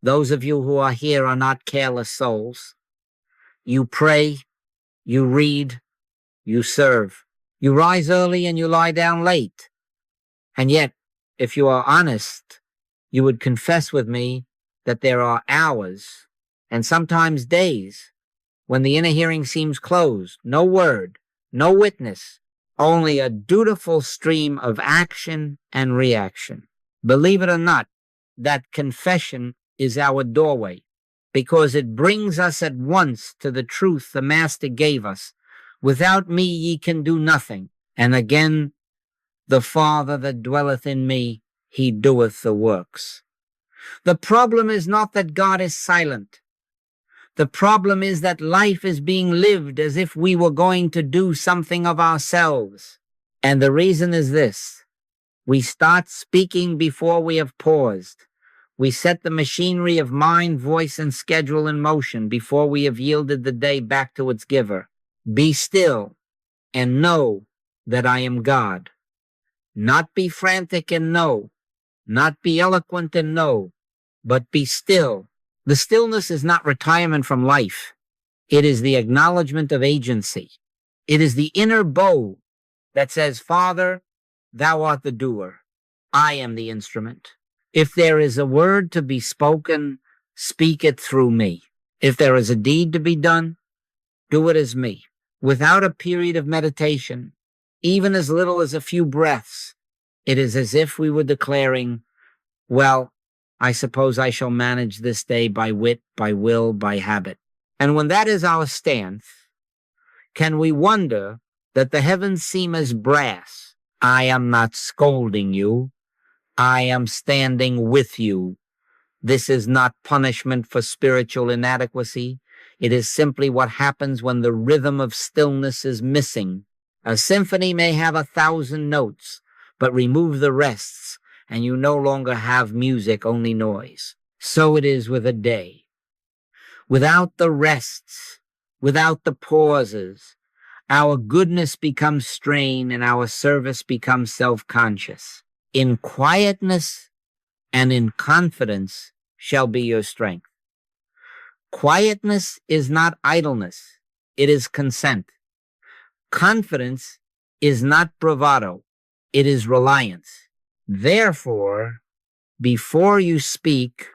Those of you who are here are not careless souls. You pray, you read, you serve. You rise early and you lie down late. And yet, if you are honest, you would confess with me that there are hours and sometimes days when the inner hearing seems closed, no word, no witness, only a dutiful stream of action and reaction. Believe it or not, that confession is our doorway, because it brings us at once to the truth the Master gave us. Without me ye can do nothing. And again, the Father that dwelleth in me, he doeth the works. The problem is not that God is silent. The problem is that life is being lived as if we were going to do something of ourselves. And the reason is this: we start speaking before we have paused. We set the machinery of mind, voice, and schedule in motion before we have yielded the day back to its giver. Be still and know that I am God. Not be frantic and know, not be eloquent and know, but be still. The stillness is not retirement from life. It is the acknowledgement of agency. It is the inner bow that says, Father, thou art the doer. I am the instrument. If there is a word to be spoken, speak it through me. If there is a deed to be done, do it as me. Without a period of meditation, even as little as a few breaths, it is as if we were declaring, well, I suppose I shall manage this day by wit, by will, by habit. And when that is our stance, can we wonder that the heavens seem as brass? I am not scolding you. I am standing with you. This is not punishment for spiritual inadequacy. It is simply what happens when the rhythm of stillness is missing. A symphony may have 1,000 notes, but remove the rests, and you no longer have music, only noise. So it is with a day. Without the rests, without the pauses, our goodness becomes strain and our service becomes self-conscious. In quietness and in confidence shall be your strength. Quietness is not idleness. It is consent. Confidence is not bravado. It is reliance. Therefore, before you speak,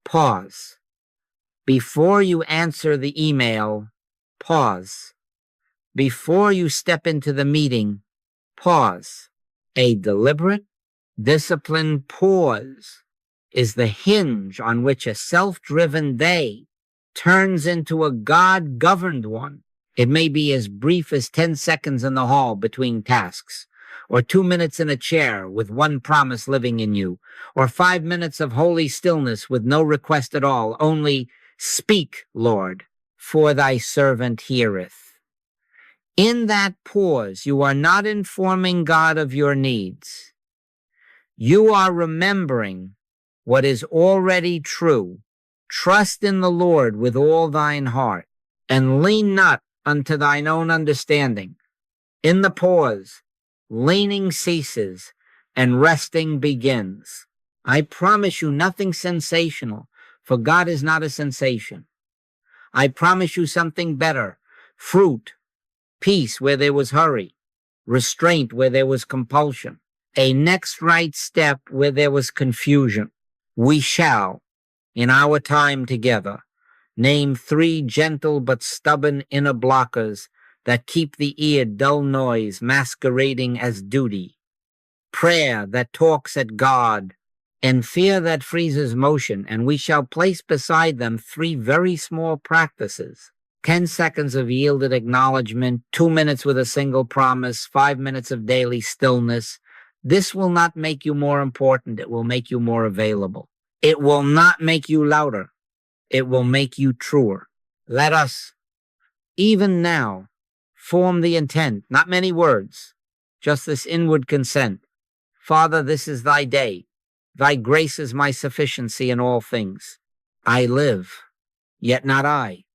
pause. Before you answer the email, pause. Before you step into the meeting, pause. A deliberate, disciplined pause is the hinge on which a self-driven day turns into a God-governed one. It may be as brief as 10 seconds in the hall between tasks, or 2 minutes in a chair with one promise living in you, or 5 minutes of holy stillness with no request at all, only speak, Lord, for thy servant heareth. In that pause, you are not informing God of your needs. You are remembering what is already true. Trust in the Lord with all thine heart, and lean not unto thine own understanding. In the pause, leaning ceases and resting begins. I promise you nothing sensational, for God is not a sensation. I promise you something better: fruit, peace where there was hurry, restraint where there was compulsion, a next right step where there was confusion. We shall, in our time together, name 3 gentle but stubborn inner blockers that keep the ear dull noise masquerading as duty, prayer that talks at God, and fear that freezes motion, and we shall place beside them 3 very small practices: 10 seconds of yielded acknowledgement, 2 minutes with a single promise, 5 minutes of daily stillness. This will not make you more important. It will make you more available. It will not make you louder. It will make you truer. Let us, even now, form the intent, not many words, just this inward consent. Father, this is thy day. Thy grace is my sufficiency in all things. I live, yet not I.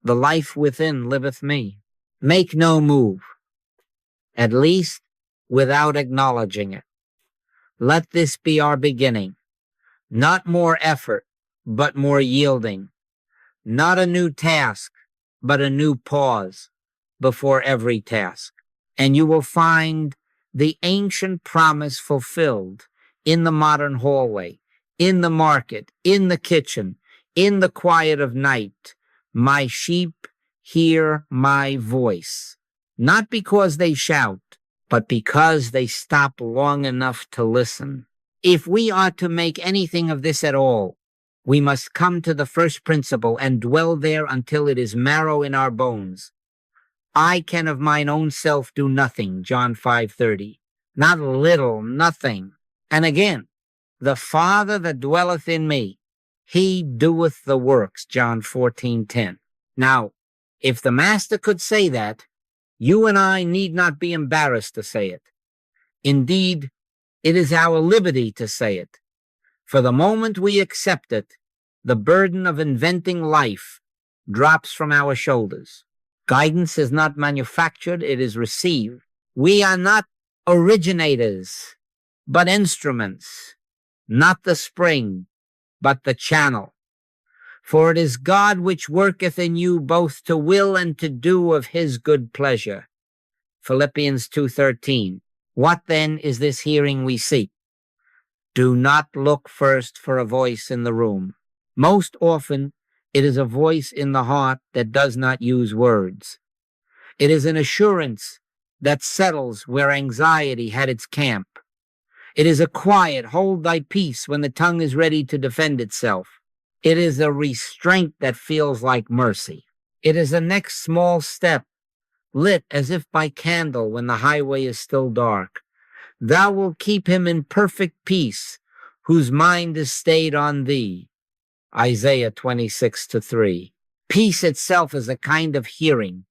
The life within liveth me. Make no move, at least without acknowledging it. Let this be our beginning. Not more effort, but more yielding. Not a new task, but a new pause before every task. And you will find the ancient promise fulfilled in the modern hallway, in the market, in the kitchen, in the quiet of night. My sheep hear my voice, not because they shout, but because they stop long enough to listen. If we are to make anything of this at all, we must come to the first principle and dwell there until it is marrow in our bones. I can of mine own self do nothing, John 5:30. Not little, nothing. And again, the Father that dwelleth in me, he doeth the works, John 14:10. Now, if the Master could say that, you and I need not be embarrassed to say it. Indeed, it is our liberty to say it. For the moment we accept it, the burden of inventing life drops from our shoulders. Guidance is not manufactured, it is received. We are not originators, but instruments, not the spring, but the channel. For it is God which worketh in you both to will and to do of his good pleasure. Philippians 2:13. What then is this hearing we seek? Do not look first for a voice in the room. Most often, it is a voice in the heart that does not use words. It is an assurance that settles where anxiety had its camp. It is a quiet, hold thy peace when the tongue is ready to defend itself. It is a restraint that feels like mercy. It is the next small step, lit as if by candle when the highway is still dark. Thou wilt keep him in perfect peace, whose mind is stayed on thee. Isaiah 26:3. Peace itself is a kind of hearing,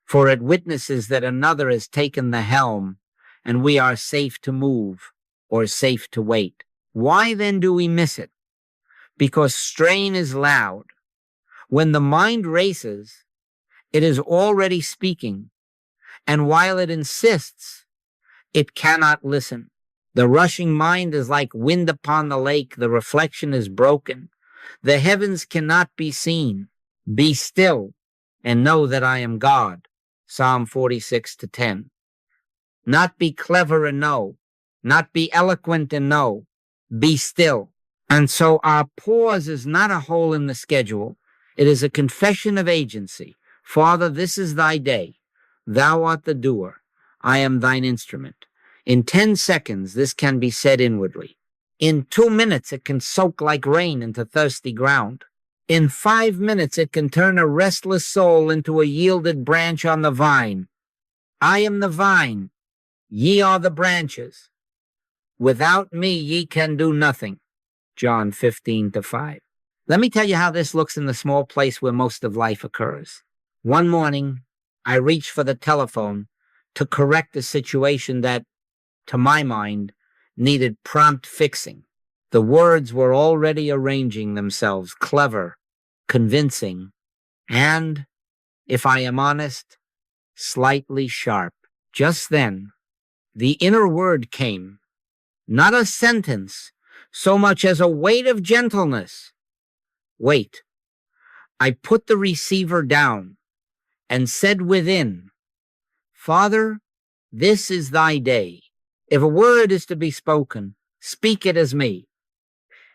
for it witnesses that another has taken the helm, and we are safe to move or safe to wait. Why then do we miss it? Because strain is loud. When the mind races, it is already speaking, and while it insists, it cannot listen. The rushing mind is like wind upon the lake. The reflection is broken. The heavens cannot be seen. Be still and know that I am God. Psalm 46:10. Not be clever and know. Not be eloquent and know. Be still. And so our pause is not a hole in the schedule. It is a confession of agency. Father, this is thy day. Thou art the doer. I am thine instrument. In 10 seconds, this can be said inwardly. In 2 minutes, it can soak like rain into thirsty ground. In 5 minutes, it can turn a restless soul into a yielded branch on the vine. I am the vine. Ye are the branches. Without me, ye can do nothing. John 15:5. Let me tell you how this looks in the small place where most of life occurs. One morning, I reached for the telephone to correct a situation that, to my mind, needed prompt fixing. The words were already arranging themselves, clever, convincing, and, if I am honest, slightly sharp. Just then, the inner word came, not a sentence, so much as a weight of gentleness. Wait. I put the receiver down and said within, Father, this is thy day. If a word is to be spoken, speak it as me.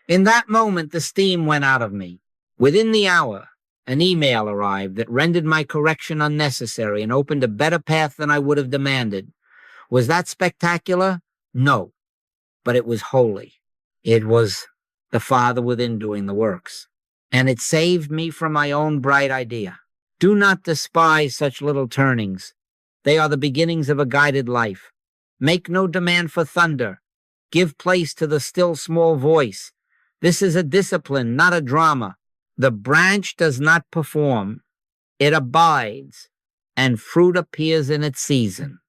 In that moment, the steam went out of me. Within the hour, an email arrived that rendered my correction unnecessary and opened a better path than I would have demanded. Was that spectacular? No, but it was holy. It was the Father within doing the works. And it saved me from my own bright idea. Do not despise such little turnings. They are the beginnings of a guided life. Make no demand for thunder. Give place to the still small voice. This is a discipline, not a drama. The branch does not perform. It abides, and fruit appears in its season.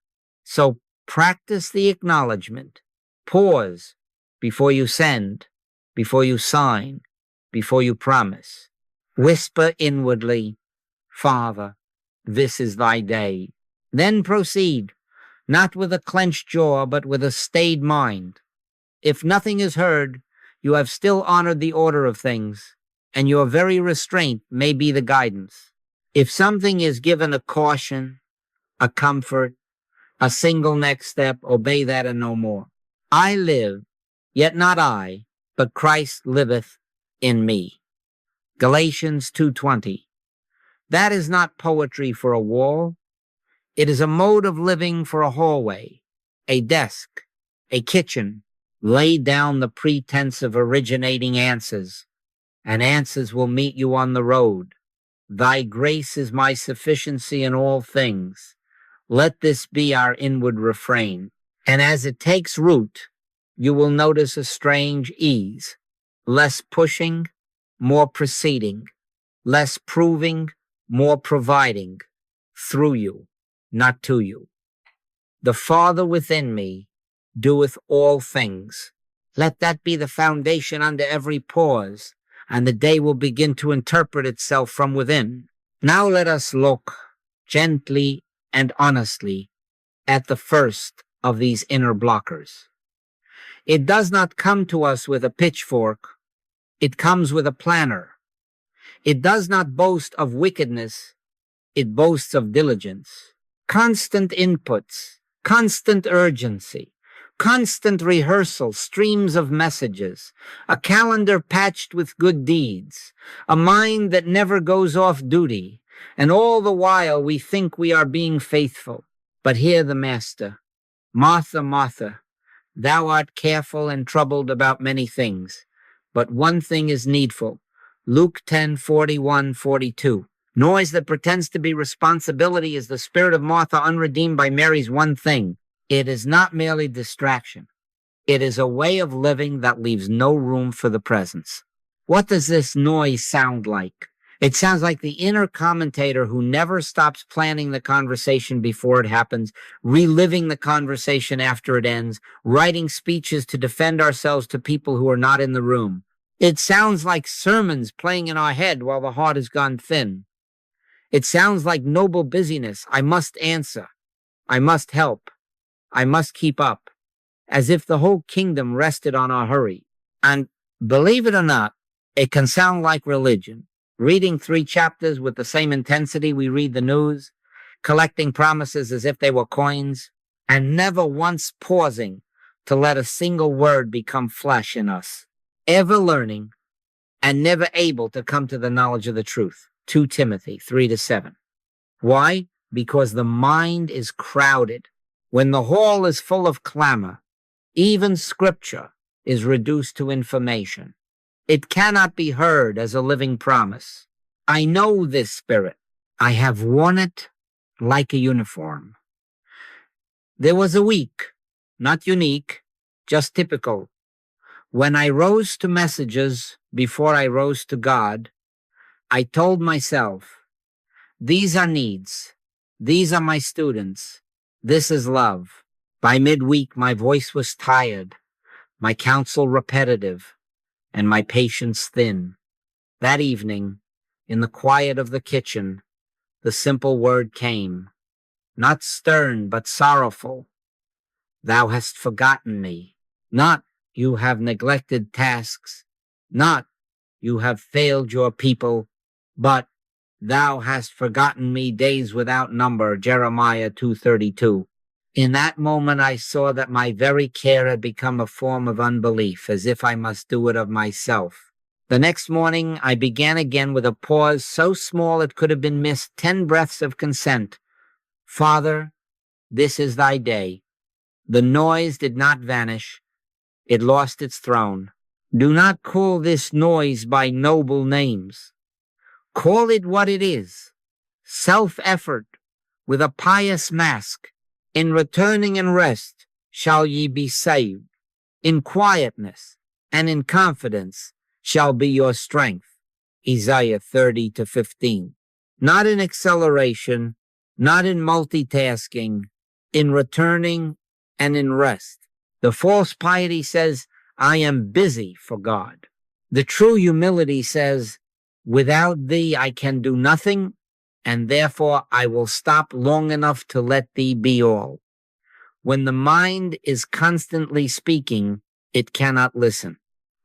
So practice the acknowledgement. Pause before you send, before you sign, before you promise. Whisper inwardly, Father, this is thy day. Then proceed, not with a clenched jaw, but with a stayed mind. If nothing is heard, you have still honored the order of things. and your very restraint may be the guidance. If something is given a caution, a comfort, a single next step, obey that and no more. I live, yet not I, but Christ liveth in me. Galatians 2:20. That is not poetry for a wall. It is a mode of living for a hallway, a desk, a kitchen. Lay down the pretense of originating answers, and answers will meet you on the road. Thy grace is my sufficiency in all things. Let this be our inward refrain. And as it takes root, you will notice a strange ease, less pushing, more proceeding, less proving, more providing, through you, not to you. The Father within me doeth all things. Let that be the foundation under every pause, and the day will begin to interpret itself from within. Now let us look gently and honestly at the first of these inner blockers. It does not come to us with a pitchfork. It comes with a planner. It does not boast of wickedness. It boasts of diligence. Constant inputs, constant urgency, constant rehearsal, streams of messages, a calendar patched with good deeds, a mind that never goes off duty, and all the while we think we are being faithful. But hear the Master. Martha, Martha, thou art careful and troubled about many things, but one thing is needful. Luke 10:41-42. Noise that pretends to be responsibility is the spirit of Martha unredeemed by Mary's one thing. It is not merely distraction. It is a way of living that leaves no room for the presence. What does this noise sound like? It sounds like the inner commentator who never stops planning the conversation before it happens, reliving the conversation after it ends, writing speeches to defend ourselves to people who are not in the room. It sounds like sermons playing in our head while the heart has gone thin. It sounds like noble busyness. I must answer. I must help. I must keep up, as if the whole kingdom rested on our hurry. And believe it or not, it can sound like religion. Reading 3 chapters with the same intensity we read the news, collecting promises as if they were coins, and never once pausing to let a single word become flesh in us. Ever learning and never able to come to the knowledge of the truth. 2 Timothy 3-7. Why? Because the mind is crowded. When the hall is full of clamor, even scripture is reduced to information. It cannot be heard as a living promise. I know this spirit. I have worn it like a uniform. There was a week, not unique, just typical, when I rose to messages before I rose to God. I told myself, these are needs. These are my students. This is love. By midweek, my voice was tired, my counsel repetitive, and my patience thin. That evening, in the quiet of the kitchen, the simple word came, not stern but sorrowful. Thou hast forgotten me. Not you have neglected tasks, not you have failed your people, but thou hast forgotten me days without number, Jeremiah 2:32. In that moment, I saw that my very care had become a form of unbelief, as if I must do it of myself. The next morning, I began again with a pause so small it could have been missed 10 breaths of consent. Father, this is thy day. The noise did not vanish. It lost its throne. Do not call this noise by noble names. Call it what it is, self-effort with a pious mask. In returning and rest shall ye be saved. In quietness and in confidence shall be your strength. Isaiah 30-15. Not in acceleration, not in multitasking, in returning and in rest. The false piety says, I am busy for God. The true humility says, without thee I can do nothing, and therefore I will stop long enough to let thee be all. When the mind is constantly speaking, it cannot listen.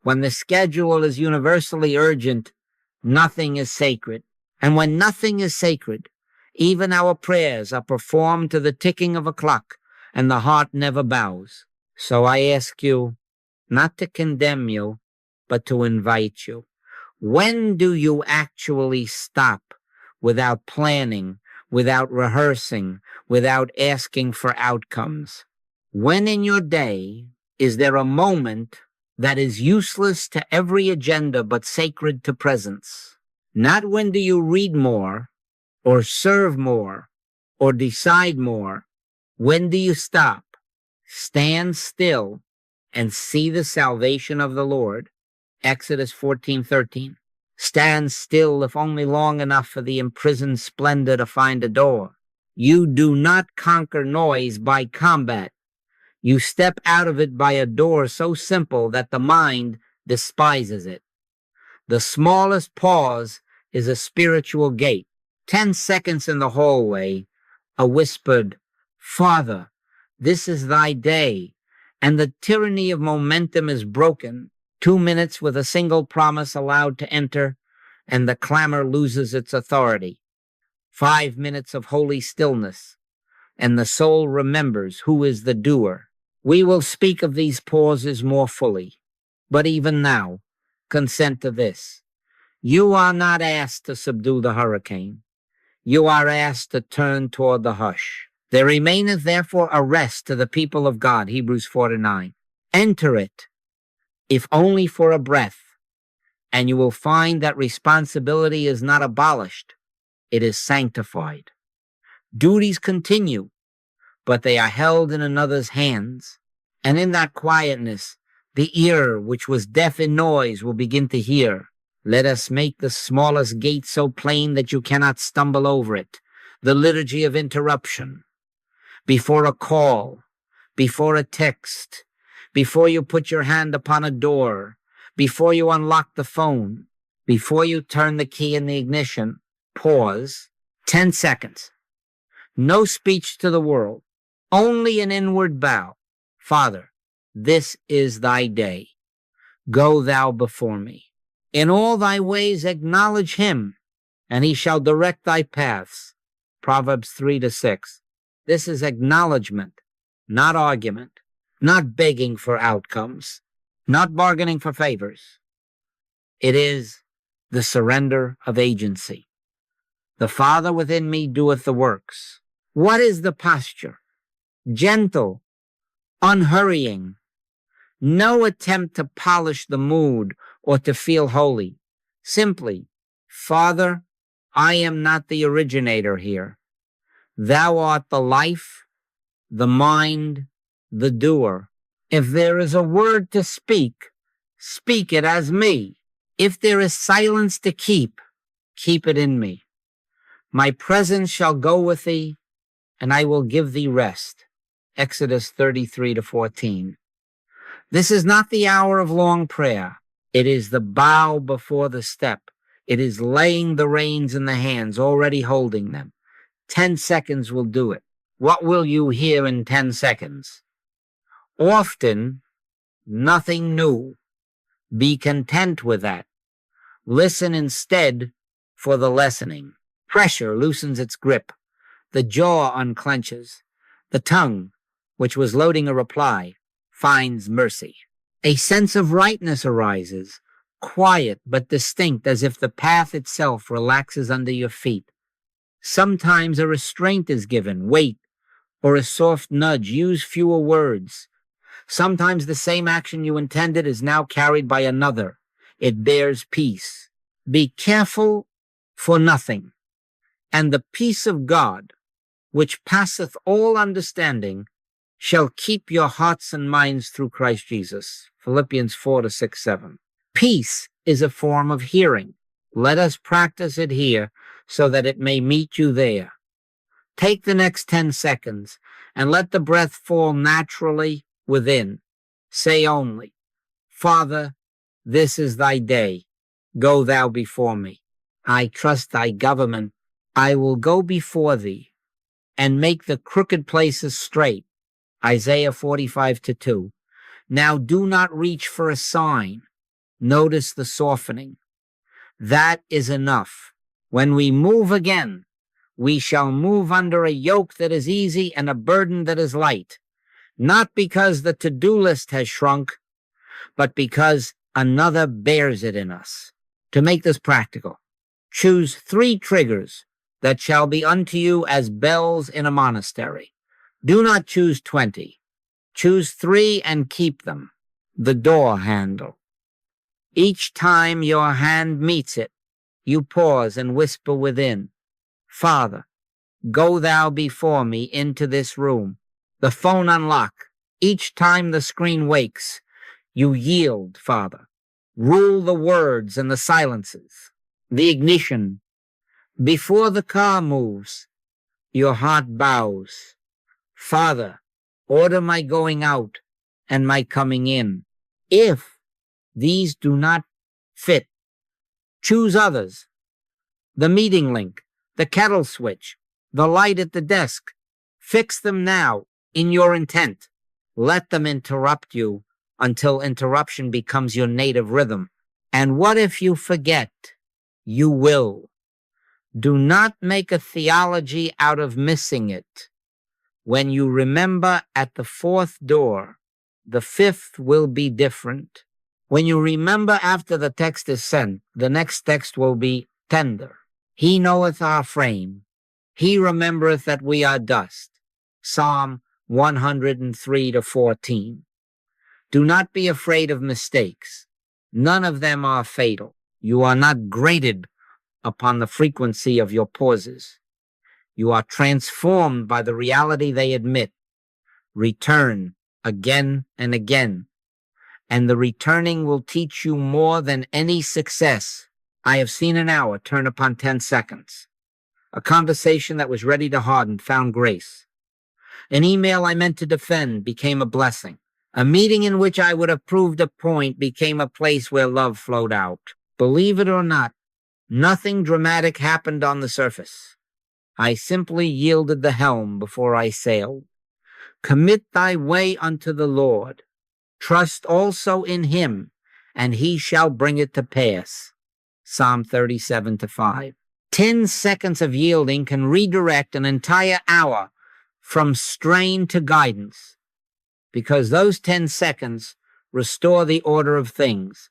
When the schedule is universally urgent, Nothing is sacred. And when nothing is sacred, even our prayers are performed to the ticking of a clock, and the heart never bows. So I ask you not to condemn you, but to invite you. When do you actually stop without planning, without rehearsing, without asking for outcomes? When in your day is there a moment that is useless to every agenda but sacred to presence? Not when do you read more or serve more or decide more. When do you stop, stand still, and see the salvation of the Lord? Exodus 14:13. Stand still, if only long enough for the imprisoned splendor to find a door. You do not conquer noise by combat. You step out of it by a door so simple that the mind despises it. The smallest pause is a spiritual gate. 10 seconds in the hallway, a whispered, "Father, this is thy day," and the tyranny of momentum is broken. 2 minutes with a single promise allowed to enter, and the clamor loses its authority. 5 minutes of holy stillness, and the soul remembers who is the doer. We will speak of these pauses more fully, but even now, consent to this. You are not asked to subdue the hurricane. You are asked to turn toward the hush. There remaineth therefore a rest to the people of God, Hebrews 4:9. Enter it, if only for a breath, and you will find that responsibility is not abolished, it is sanctified. Duties continue, but they are held in another's hands. And in that quietness, the ear which was deaf in noise will begin to hear. Let us make the smallest gate so plain that you cannot stumble over it. The liturgy of interruption. Before a call, before a text, before you put your hand upon a door, before you unlock the phone, before you turn the key in the ignition, pause. 10 seconds. No speech to the world, only an inward bow. Father, this is thy day. Go thou before me. In all thy ways acknowledge him, and he shall direct thy paths. Proverbs 3-6. This is acknowledgement, not argument, not begging for outcomes, not bargaining for favors. It is the surrender of agency. The Father within me doeth the works. What is the posture? Gentle, unhurrying. No attempt to polish the mood or to feel holy. Simply, Father, I am not the originator here. Thou art the life, the mind, the doer. If there is a word to speak, speak it as me. If there is silence to keep it in me. My presence shall go with thee, and I will give thee rest. Exodus 33-14. This is not the hour of long prayer. It is the bow before the step. It is laying the reins in the hands, already holding them. 10 seconds will do it. What will you hear in 10 seconds? Often, nothing new. Be content with that. Listen instead for the lessening. Pressure loosens its grip. The jaw unclenches. The tongue, which was loading a reply, finds mercy. A sense of rightness arises, quiet but distinct, as if the path itself relaxes under your feet. Sometimes a restraint is given, wait, or a soft nudge, use fewer words. Sometimes the same action you intended is now carried by another. It bears peace. Be careful for nothing, and the peace of God, which passeth all understanding, shall keep your hearts and minds through Christ Jesus. Philippians 4:6-7. Peace is a form of hearing. Let us practice it here so that it may meet you there. Take the next 10 seconds and let the breath fall naturally within. Say only, Father, this is thy day. Go thou before me. I trust thy government. I will go before thee and make the crooked places straight. Isaiah 45:2. Now do not reach for a sign. Notice the softening. That is enough. When we move again, we shall move under a yoke that is easy and a burden that is light, not because the to-do list has shrunk, but because another bears it in us. To make this practical, choose 3 triggers that shall be unto you as bells in a monastery. Do not choose 20. Choose 3 and keep them. The door handle. Each time your hand meets it, you pause and whisper within, Father, go thou before me into this room. The phone unlock. Each time the screen wakes, you yield, Father. Rule the words and the silences. The ignition. Before the car moves, your heart bows. Father, order my going out and my coming in. If these do not fit, choose others. The meeting link, the kettle switch, the light at the desk. Fix them now in your intent. Let them interrupt you until interruption becomes your native rhythm. And what if you forget? You will. Do not make a theology out of missing it. When you remember at the 4th door, the 5th will be different. When you remember after the text is sent, the next text will be tender. He knoweth our frame. He remembereth that we are dust. Psalm 103-14. Do not be afraid of mistakes. None of them are fatal. You are not graded upon the frequency of your pauses. You are transformed by the reality they admit. Return again and again, and the returning will teach you more than any success. I have seen an hour turn upon 10 seconds. A conversation that was ready to harden found grace. An email I meant to defend became a blessing. A meeting in which I would have proved a point became a place where love flowed out. Believe it or not, nothing dramatic happened on the surface. I simply yielded the helm before I sailed. Commit thy way unto the Lord. Trust also in him, and he shall bring it to pass. Psalm 37-5. 10 seconds of yielding can redirect an entire hour from strain to guidance, because those 10 seconds restore the order of things.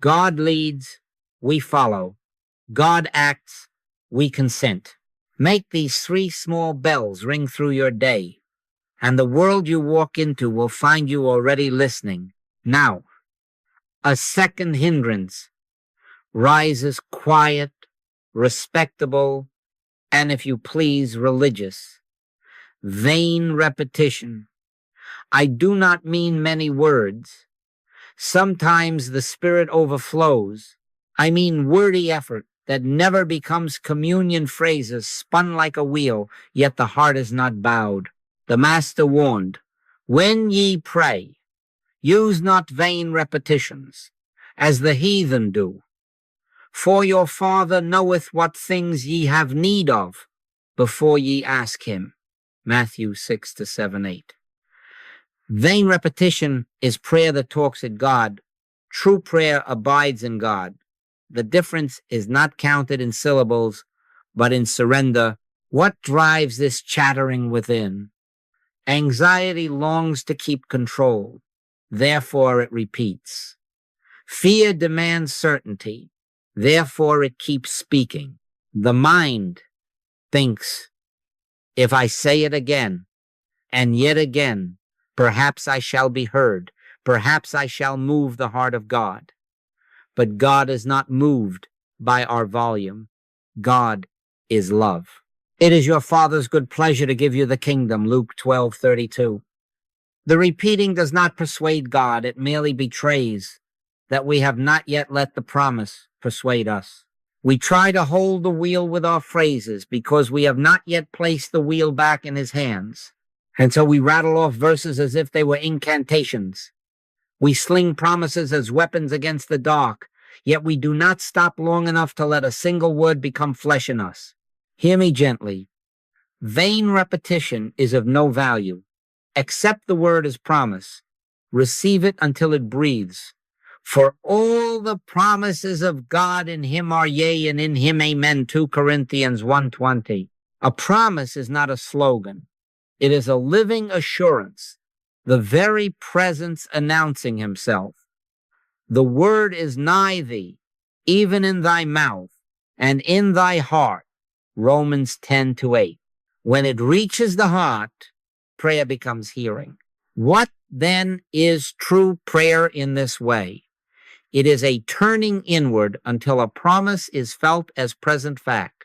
God leads, we follow. God acts, we consent. Make these 3 small bells ring through your day, and the world you walk into will find you already listening. Now, a second hindrance rises quiet, respectable, and if you please, religious. Vain repetition. I do not mean many words. Sometimes the spirit overflows. I mean wordy effort that never becomes communion phrases spun like a wheel, yet the heart is not bowed. The Master warned, when ye pray, use not vain repetitions, as the heathen do. For your Father knoweth what things ye have need of before ye ask him. Matthew 6-7-8. Vain repetition is prayer that talks at God. True prayer abides in God. The difference is not counted in syllables, but in surrender. What drives this chattering within? Anxiety longs to keep control. Therefore it repeats. Fear demands certainty. Therefore it keeps speaking. The mind thinks, if I say it again, and yet again, perhaps I shall be heard. Perhaps I shall move the heart of God. But God is not moved by our volume. God is love. It is your Father's good pleasure to give you the kingdom, Luke 12:32. The repeating does not persuade God. It merely betrays that we have not yet let the promise persuade us. We try to hold the wheel with our phrases because we have not yet placed the wheel back in his hands. And so we rattle off verses as if they were incantations. We sling promises as weapons against the dark, yet we do not stop long enough to let a single word become flesh in us. Hear me gently. Vain repetition is of no value. Accept the word as promise. Receive it until it breathes. For all the promises of God in him are yea, and in him amen, 2 Corinthians 1:20. A promise is not a slogan. It is a living assurance, the very presence announcing himself. The word is nigh thee, even in thy mouth and in thy heart, Romans 10:8. When it reaches the heart, prayer becomes hearing. What then is true prayer in this way? It is a turning inward until a promise is felt as present fact.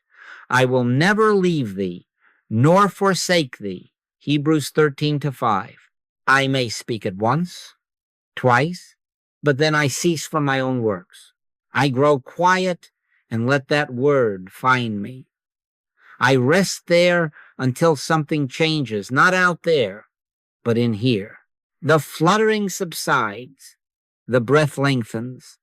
I will never leave thee, nor forsake thee. Hebrews 13:5. I may speak it once, twice, but then I cease from my own works. I grow quiet and let that word find me. I rest there until something changes, not out there, but in here. The fluttering subsides. The breath lengthens.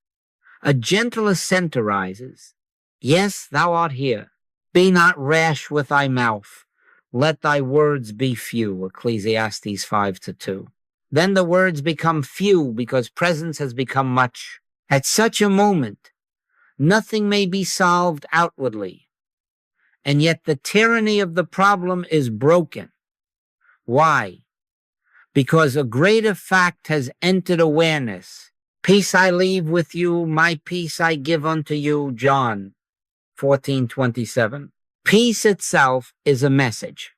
A gentle assent arises. Yes, thou art here. Be not rash with thy mouth. Let thy words be few. Ecclesiastes 5:2. Then the words become few because presence has become much. At such a moment, nothing may be solved outwardly. And yet the tyranny of the problem is broken. Why? Because a greater fact has entered awareness. Peace I leave with you, my peace I give unto you, John 14:27. Peace itself is a message.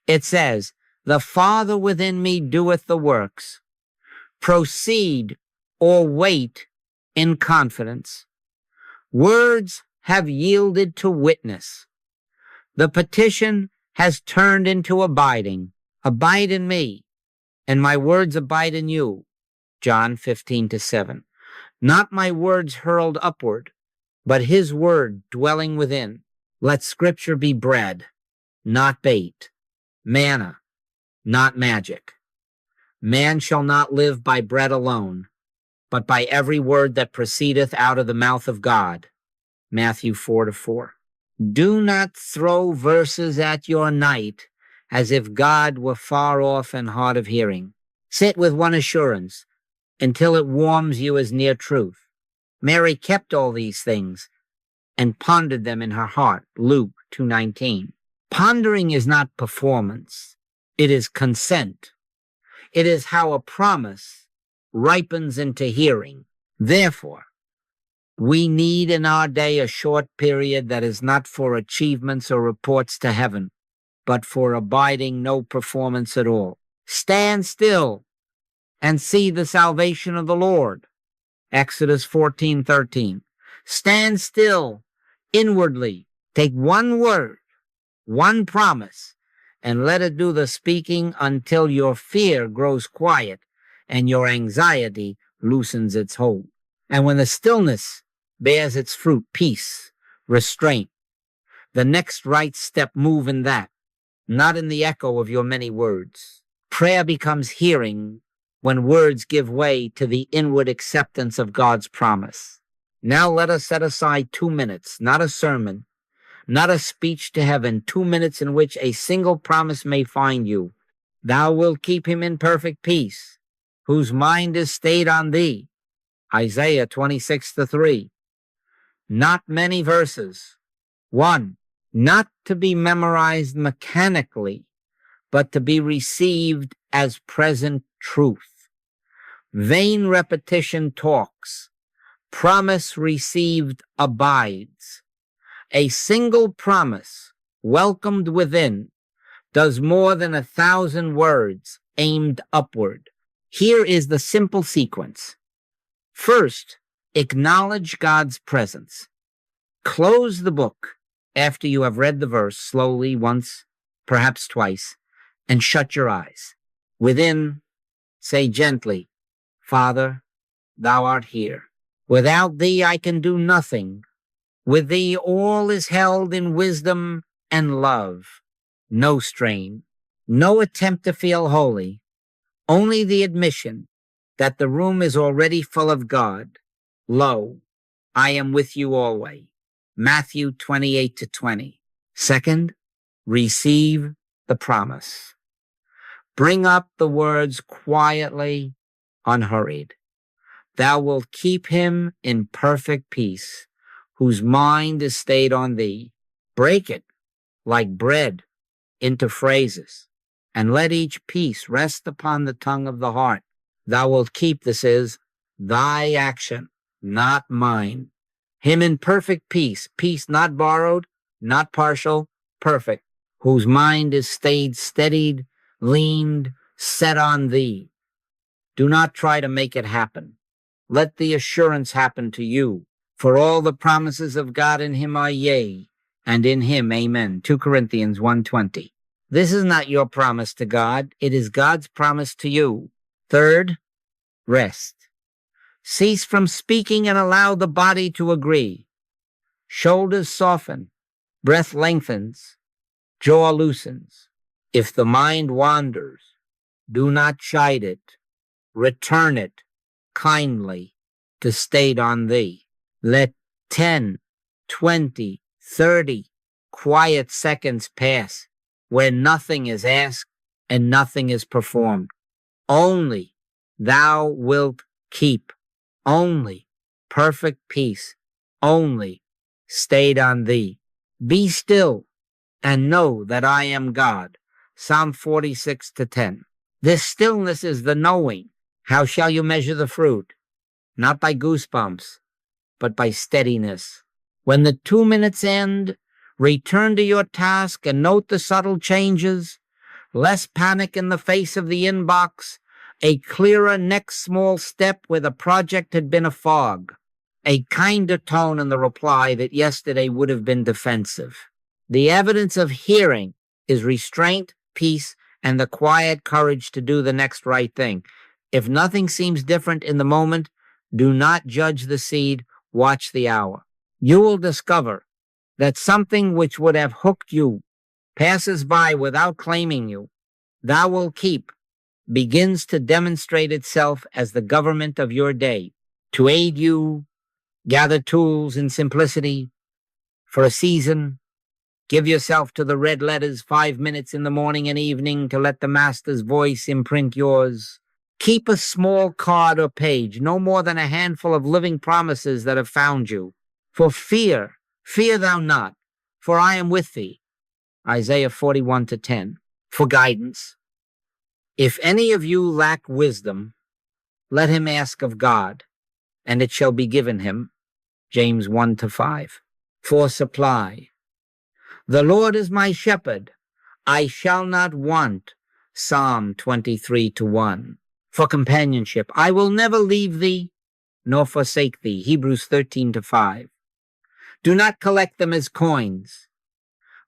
It says, the Father within me doeth the works. Proceed or wait in confidence. Words have yielded to witness. The petition has turned into abiding. Abide in me, and my words abide in you. John 15:7. Not my words hurled upward, but his word dwelling within. Let scripture be bread, not bait, manna, not magic. Man shall not live by bread alone, but by every word that proceedeth out of the mouth of God. Matthew 4:4. Do not throw verses at your night as if God were far off and hard of hearing. Sit with one assurance until it warms you as near truth. Mary kept all these things and pondered them in her heart. Luke 2:19. Pondering is not performance. It is consent. It is how a promise ripens into hearing. Therefore, we need in our day a short period that is not for achievements or reports to heaven, but for abiding no performance at all. Stand still and see the salvation of the Lord. Exodus 14:13. Stand still inwardly. Take one word, one promise, and let it do the speaking until your fear grows quiet and your anxiety loosens its hold. And when the stillness bears its fruit, peace, restraint, the next right step, move in that, not in the echo of your many words. Prayer becomes hearing when words give way to the inward acceptance of God's promise. Now let us set aside 2 minutes, not a sermon, not a speech to heaven, 2 minutes in which a single promise may find you. Thou wilt keep him in perfect peace, whose mind is stayed on thee. Isaiah 26:3. Not many verses. 1. Not to be memorized mechanically, but to be received as present truth. Vain repetition talks. Promise received abides. A single promise, welcomed within, does more than 1,000 words aimed upward. Here is the simple sequence. First, acknowledge God's presence. Close the book after you have read the verse slowly once, perhaps twice, and shut your eyes. Within, say gently, Father, thou art here. Without thee I can do nothing. With thee all is held in wisdom and love. No strain, no attempt to feel holy, only the admission that the room is already full of God. Lo, I am with you always. Matthew 28:20. Second, receive the promise. Bring up the words quietly, unhurried. Thou wilt keep him in perfect peace, whose mind is stayed on thee. Break it like bread into phrases, and let each piece rest upon the tongue of the heart. Thou wilt keep, this is, thy action, not mine. Him in perfect peace, peace not borrowed, not partial, perfect, whose mind is stayed, steadied, leaned, set on thee. Do not try to make it happen. Let the assurance happen to you. For all the promises of God in him are yea, and in him amen. 2 Corinthians 1:20. This is not your promise to God. It is God's promise to you. Third, rest. Cease from speaking and allow the body to agree. Shoulders soften, breath lengthens, jaw loosens. If the mind wanders, do not chide it. Return it kindly to stayed on thee. Let 10, 20, 30 quiet seconds pass where nothing is asked and nothing is performed. Only thou wilt keep. Only perfect peace. Only stayed on thee. Be still and know that I am God. Psalm 46:10. This stillness is the knowing. How shall you measure the fruit? Not by goosebumps, but by steadiness. When the 2 minutes end, return to your task and note the subtle changes. Less panic in the face of the inbox. A clearer next small step where the project had been a fog. A kinder tone in the reply that yesterday would have been defensive. The evidence of hearing is restraint, peace, and the quiet courage to do the next right thing. If nothing seems different in the moment, do not judge the seed, watch the hour. You will discover that something which would have hooked you passes by without claiming you. Thou will keep begins to demonstrate itself as the government of your day. To aid you, gather tools in simplicity. For a season, give yourself to the red letters 5 minutes in the morning and evening to let the master's voice imprint yours. Keep a small card or page, no more than a handful of living promises that have found you. For fear thou not, for I am with thee. Isaiah 41:10. For guidance. If any of you lack wisdom, let him ask of God, and it shall be given him. James 1:5. For supply. The Lord is my shepherd. I shall not want. Psalm 23:1. For companionship. I will never leave thee, nor forsake thee. Hebrews 13:5. Do not collect them as coins.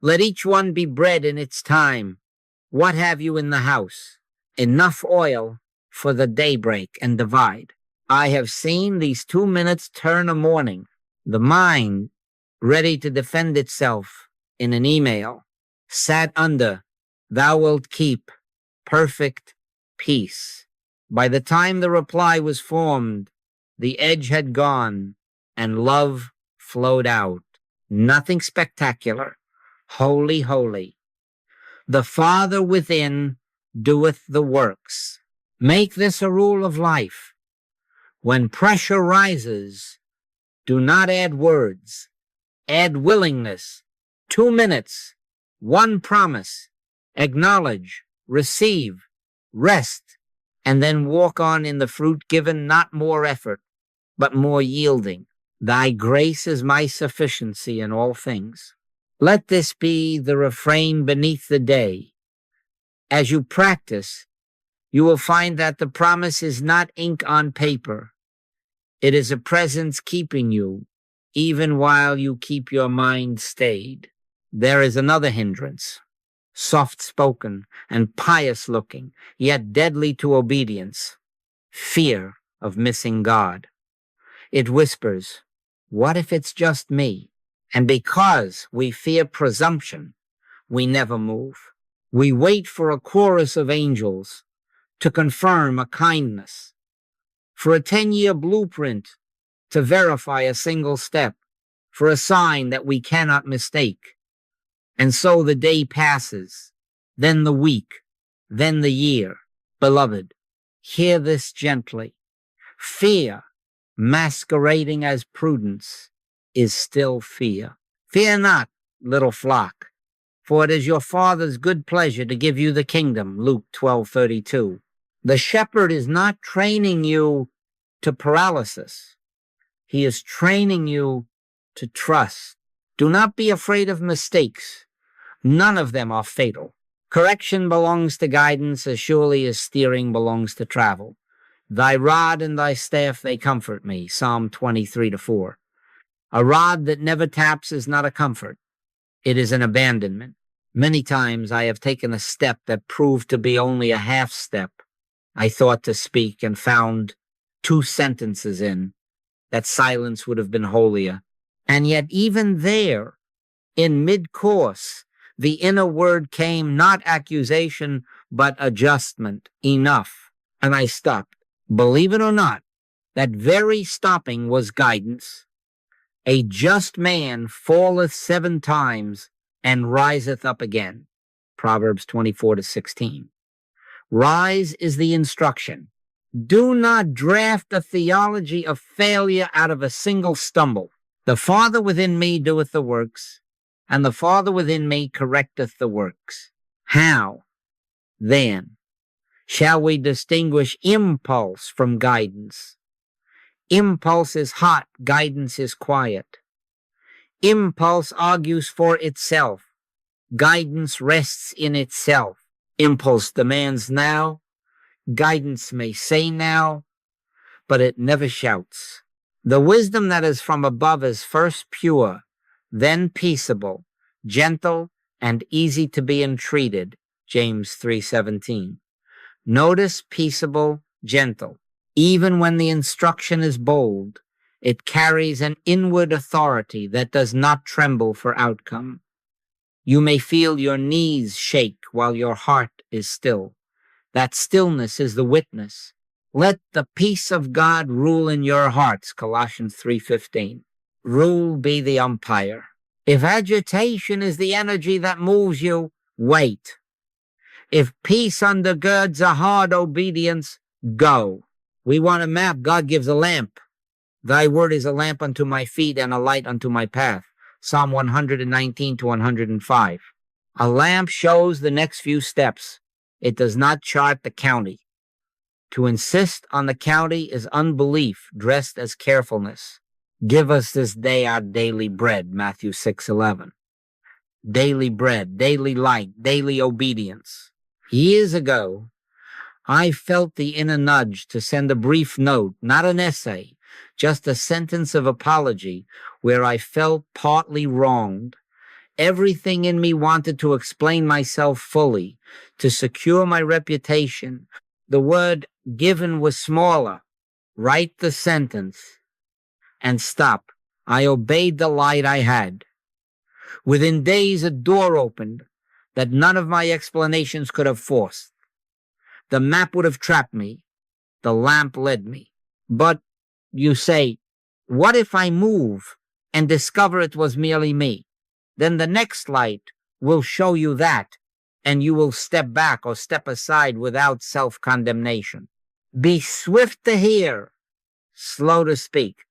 Let each one be bread in its time. What have you in the house? Enough oil for the daybreak, and divide. I have seen these 2 minutes turn a morning. The mind, ready to defend itself in an email, sat under, thou wilt keep perfect peace. By the time the reply was formed, the edge had gone and love flowed out. Nothing spectacular. Holy, holy. The Father within doeth the works. Make this a rule of life. When pressure rises, do not add words. Add willingness. 2 minutes. 1 promise. Acknowledge. Receive. Rest. And then walk on in the fruit given, not more effort, but more yielding. Thy grace is my sufficiency in all things. Let this be the refrain beneath the day. As you practice, you will find that the promise is not ink on paper. It is a presence keeping you, even while you keep your mind stayed. There is another hindrance, soft-spoken and pious-looking, yet deadly to obedience, fear of missing God. It whispers, what if it's just me? And because we fear presumption, we never move. We wait for a chorus of angels to confirm a kindness, for a 10-year blueprint to verify a single step, for a sign that we cannot mistake. And so the day passes, then the week, then the year. Beloved, hear this gently. Fear masquerading as prudence, is still fear. Fear not, little flock, for it is your Father's good pleasure to give you the kingdom, Luke 12:32. The shepherd is not training you to paralysis. He is training you to trust. Do not be afraid of mistakes. None of them are fatal. Correction belongs to guidance as surely as steering belongs to travel. Thy rod and thy staff, they comfort me, Psalm 23:4. A rod that never taps is not a comfort. It is an abandonment. Many times I have taken a step that proved to be only a half step. I thought to speak and found 2 sentences in. That silence would have been holier. And yet even there, in mid-course, the inner word came, not accusation, but adjustment. Enough. And I stopped. Believe it or not, that very stopping was guidance. A just man falleth 7 times and riseth up again. Proverbs 24:16. Rise is the instruction. Do not draft a theology of failure out of a single stumble. The Father within me doeth the works, and the Father within me correcteth the works. How, then, shall we distinguish impulse from guidance? Impulse is hot, guidance is quiet. Impulse argues for itself. Guidance rests in itself. Impulse demands now. Guidance may say now, but it never shouts. The wisdom that is from above is first pure, then peaceable, gentle, and easy to be entreated. James 3:17. Notice peaceable, gentle. Even when the instruction is bold, it carries an inward authority that does not tremble for outcome. You may feel your knees shake while your heart is still. That stillness is the witness. Let the peace of God rule in your hearts, Colossians 3:15. Rule be the umpire. If agitation is the energy that moves you, wait. If peace undergirds a hard obedience, go. We want a map, God gives a lamp. Thy word is a lamp unto my feet and a light unto my path. Psalm 119-105. A lamp shows the next few steps. It does not chart the county. To insist on the county is unbelief dressed as carefulness. Give us this day our daily bread, Matthew 6:11. Daily bread, daily light, daily obedience. Years ago, I felt the inner nudge to send a brief note, not an essay, just a sentence of apology where I felt partly wronged. Everything in me wanted to explain myself fully, to secure my reputation. The word given was smaller. Write the sentence and stop. I obeyed the light I had. Within days, a door opened that none of my explanations could have forced. The map would have trapped me. The lamp led me. But, you say, what if I move and discover it was merely me? Then the next light will show you that, and you will step back or step aside without self-condemnation. Be swift to hear, slow to speak.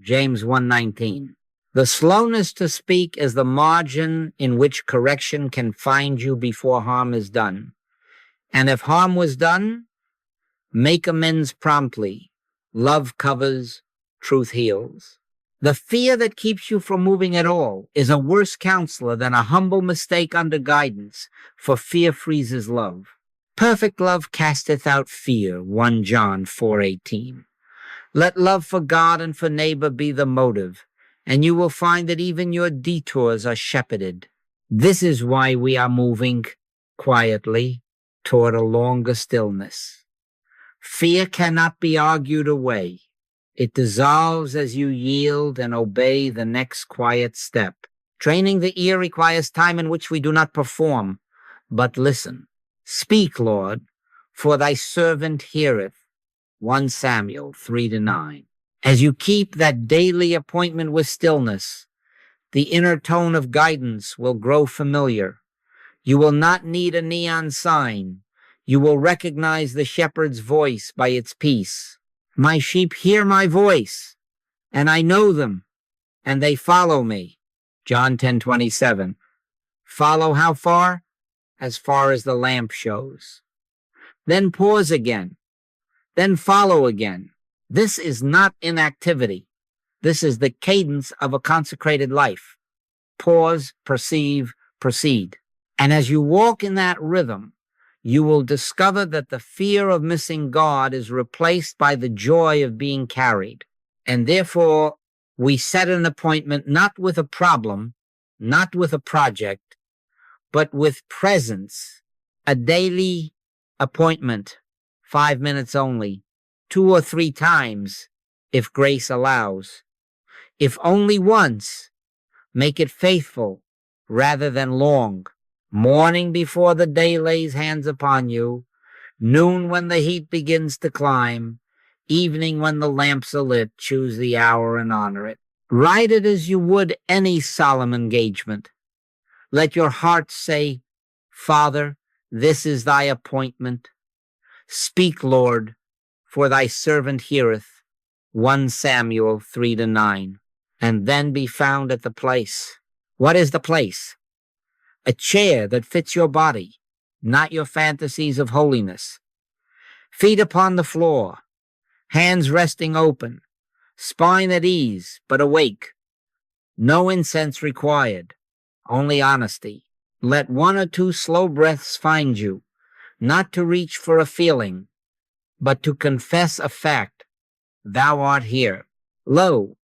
James 1:19. The slowness to speak is the margin in which correction can find you before harm is done. And if harm was done, make amends promptly. Love covers, truth heals. The fear that keeps you from moving at all is a worse counselor than a humble mistake under guidance, for fear freezes love. Perfect love casteth out fear, 1 John 4:18. Let love for God and for neighbor be the motive, and you will find that even your detours are shepherded. This is why we are moving quietly toward a longer stillness. Fear cannot be argued away. It dissolves as you yield and obey the next quiet step. Training the ear requires time in which we do not perform, but listen. Speak, Lord, for thy servant heareth. 1 Samuel 3-9. As you keep that daily appointment with stillness, the inner tone of guidance will grow familiar. You will not need a neon sign. You will recognize the shepherd's voice by its peace. My sheep hear my voice, and I know them, and they follow me. John 10:27. Follow how far? As far as the lamp shows. Then pause again. Then follow again. This is not inactivity. This is the cadence of a consecrated life. Pause, perceive, proceed. And as you walk in that rhythm, you will discover that the fear of missing God is replaced by the joy of being carried. And therefore, we set an appointment not with a problem, not with a project, but with presence, a daily appointment, 5 minutes only, 2 or 3 times, if grace allows. If only once, make it faithful rather than long. Morning before the day lays hands upon you, noon when the heat begins to climb, evening when the lamps are lit, choose the hour and honor it. Write it as you would any solemn engagement. Let your heart say, Father, this is thy appointment. Speak, Lord, for thy servant heareth. 1 Samuel 3-9. And then be found at the place. What is the place? A chair that fits your body, not your fantasies of holiness. Feet upon the floor, hands resting open, spine at ease but awake. No incense required, only honesty. Let 1 or 2 slow breaths find you, not to reach for a feeling, but to confess a fact. Thou art here. Lo,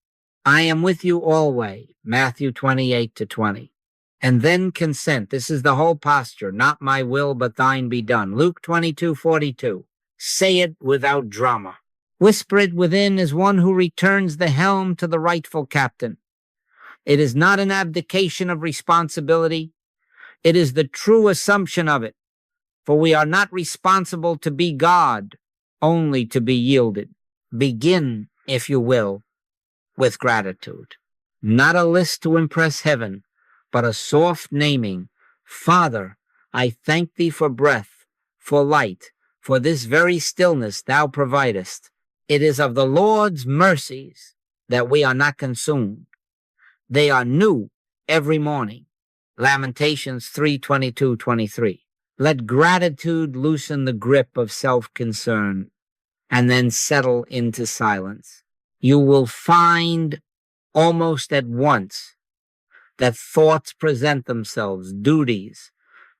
I am with you always. Matthew 28-20. And then consent. This is the whole posture. Not my will, but thine be done. Luke 22:42. Say it without drama. Whisper it within as one who returns the helm to the rightful captain. It is not an abdication of responsibility. It is the true assumption of it. For we are not responsible to be God, only to be yielded. Begin, if you will, with gratitude. Not a list to impress heaven, but a soft naming. Father, I thank thee for breath, for light, for this very stillness thou providest. It is of the Lord's mercies that we are not consumed. They are new every morning. Lamentations 3:22-23. Let gratitude loosen the grip of self-concern and then settle into silence. You will find almost at once that thoughts present themselves, duties,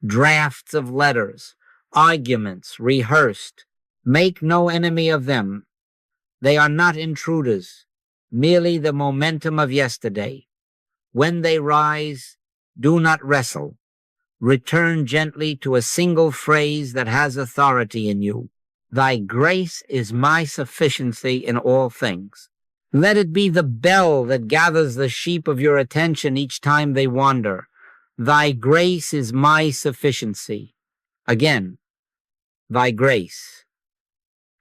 drafts of letters, arguments rehearsed. Make no enemy of them. They are not intruders, merely the momentum of yesterday. When they rise, do not wrestle. Return gently to a single phrase that has authority in you. Thy grace is my sufficiency in all things. Let it be the bell that gathers the sheep of your attention each time they wander. Thy grace is my sufficiency. Again, thy grace.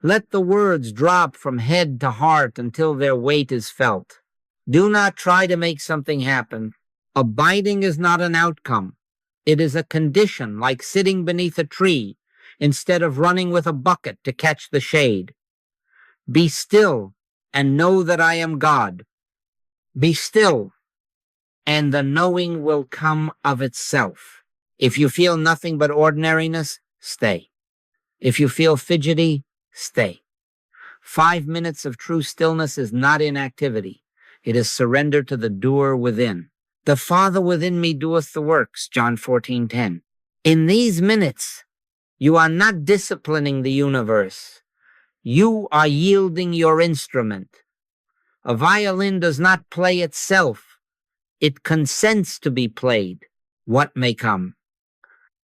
Let the words drop from head to heart until their weight is felt. Do not try to make something happen. Abiding is not an outcome. It is a condition, like sitting beneath a tree instead of running with a bucket to catch the shade. Be still and know that I am God. Be still, and the knowing will come of itself. If you feel nothing but ordinariness, stay. If you feel fidgety, stay. 5 minutes of true stillness is not inactivity. It is surrender to the doer within. The Father within me doeth the works, John 14:10. In these minutes, you are not disciplining the universe. You are yielding your instrument. A violin does not play itself. It consents to be played. What may come?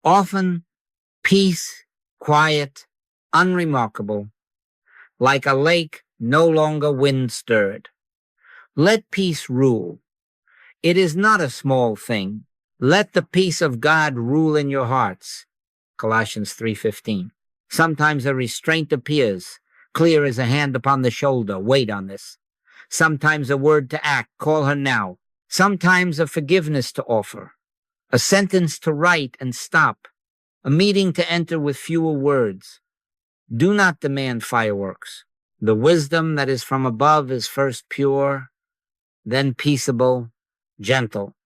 Often, peace, quiet, unremarkable, like a lake no longer wind-stirred. Let peace rule. It is not a small thing. Let the peace of God rule in your hearts. Colossians 3:15. Sometimes a restraint appears, clear as a hand upon the shoulder. Wait on this. Sometimes a word to act. Call her now. Sometimes a forgiveness to offer, a sentence to write and stop, a meeting to enter with fewer words. Do not demand fireworks. The wisdom that is from above is first pure, then peaceable, gentle.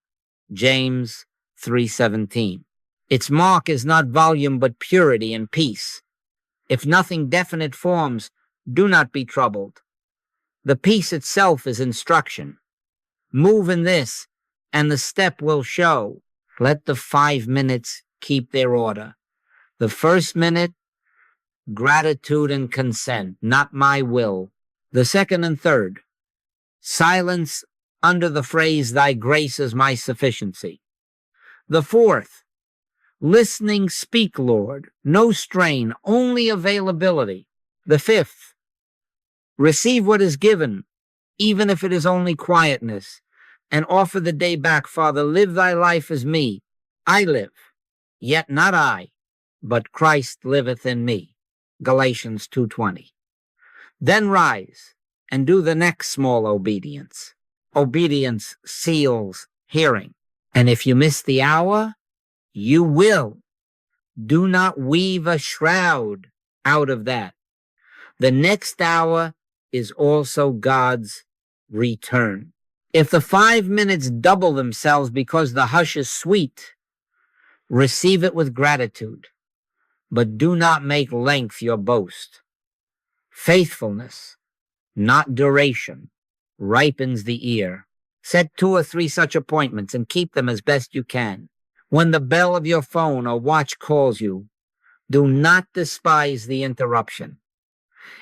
James 3:17. Its mark is not volume but purity and peace. If nothing definite forms, do not be troubled. The peace itself is instruction. Move in this, and the step will show. Let the 5 minutes keep their order. The first minute, gratitude and consent, not my will. The second and third, silence under the phrase, thy grace is my sufficiency. The fourth, listening, speak, Lord, no strain, only availability. The fifth, receive what is given, even if it is only quietness, and offer the day back. Father, live thy life as me. I live, yet not I, but Christ liveth in me. Galatians 2:20. Then rise and do the next small obedience. Obedience seals hearing. And if you miss the hour, you will. Do not weave a shroud out of that. The next hour is also God's return. If the 5 minutes double themselves because the hush is sweet, receive it with gratitude, but do not make length your boast. Faithfulness, not duration, ripens the ear. Set 2 or 3 such appointments and keep them as best you can. When the bell of your phone or watch calls you, do not despise the interruption.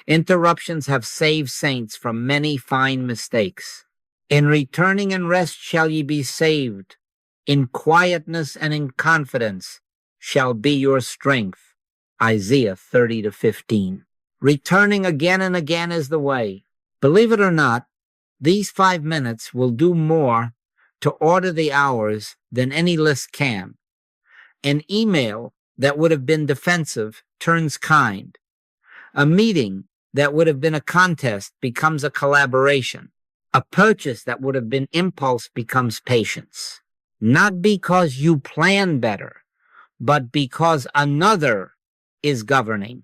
Interruptions have saved saints from many fine mistakes. In returning and rest shall ye be saved. In quietness and in confidence shall be your strength. Isaiah 30:15. Returning again and again is the way. Believe it or not, these 5 minutes will do more to order the hours than any list can. An email that would have been defensive turns kind. A meeting that would have been a contest becomes a collaboration. A purchase that would have been impulse becomes patience. Not because you plan better, but because another is governing.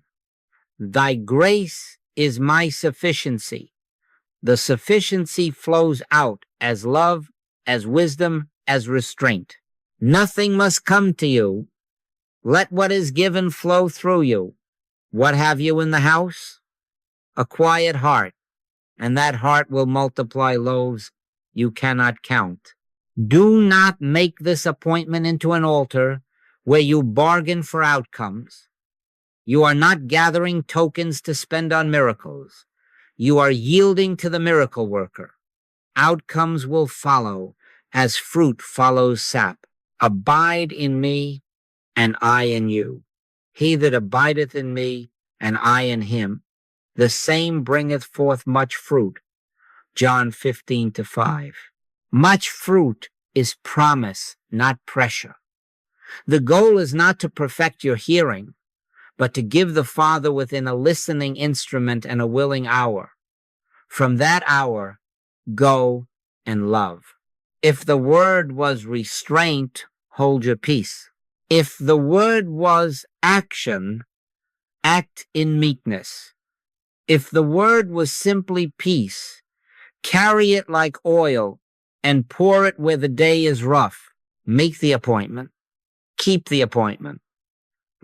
Thy grace is my sufficiency. The sufficiency flows out as love, as wisdom, as restraint. Nothing must come to you. Let what is given flow through you. What have you in the house? A quiet heart, and that heart will multiply loaves you cannot count. Do not make this appointment into an altar where you bargain for outcomes. You are not gathering tokens to spend on miracles. You are yielding to the miracle worker. Outcomes will follow as fruit follows sap. Abide in me, and I in you. He that abideth in me, and I in him, the same bringeth forth much fruit. John 15:5. Much fruit is promise, not pressure. The goal is not to perfect your hearing, but to give the Father within a listening instrument and a willing hour. From that hour, go and love. If the word was restraint, hold your peace. If the word was action, act in meekness. If the word was simply peace, carry it like oil and pour it where the day is rough. Make the appointment. Keep the appointment.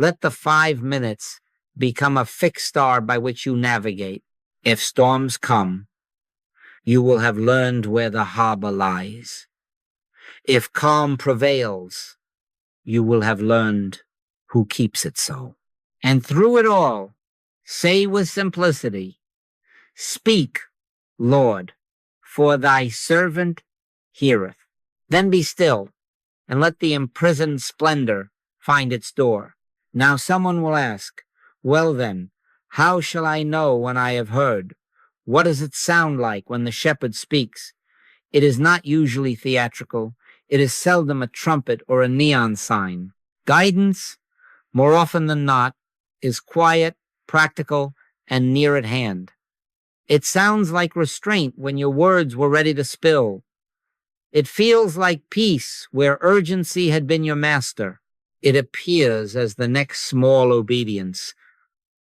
Let the 5 minutes become a fixed star by which you navigate. If storms come, you will have learned where the harbor lies. If calm prevails, you will have learned who keeps it so. And through it all, say with simplicity, speak, Lord, for thy servant heareth. Then be still and let the imprisoned splendor find its door. Now someone will ask, well then, how shall I know when I have heard? What does it sound like when the shepherd speaks? It is not usually theatrical. It is seldom a trumpet or a neon sign. Guidance, more often than not, is quiet, practical, and near at hand. It sounds like restraint when your words were ready to spill. It feels like peace where urgency had been your master. It appears as the next small obedience,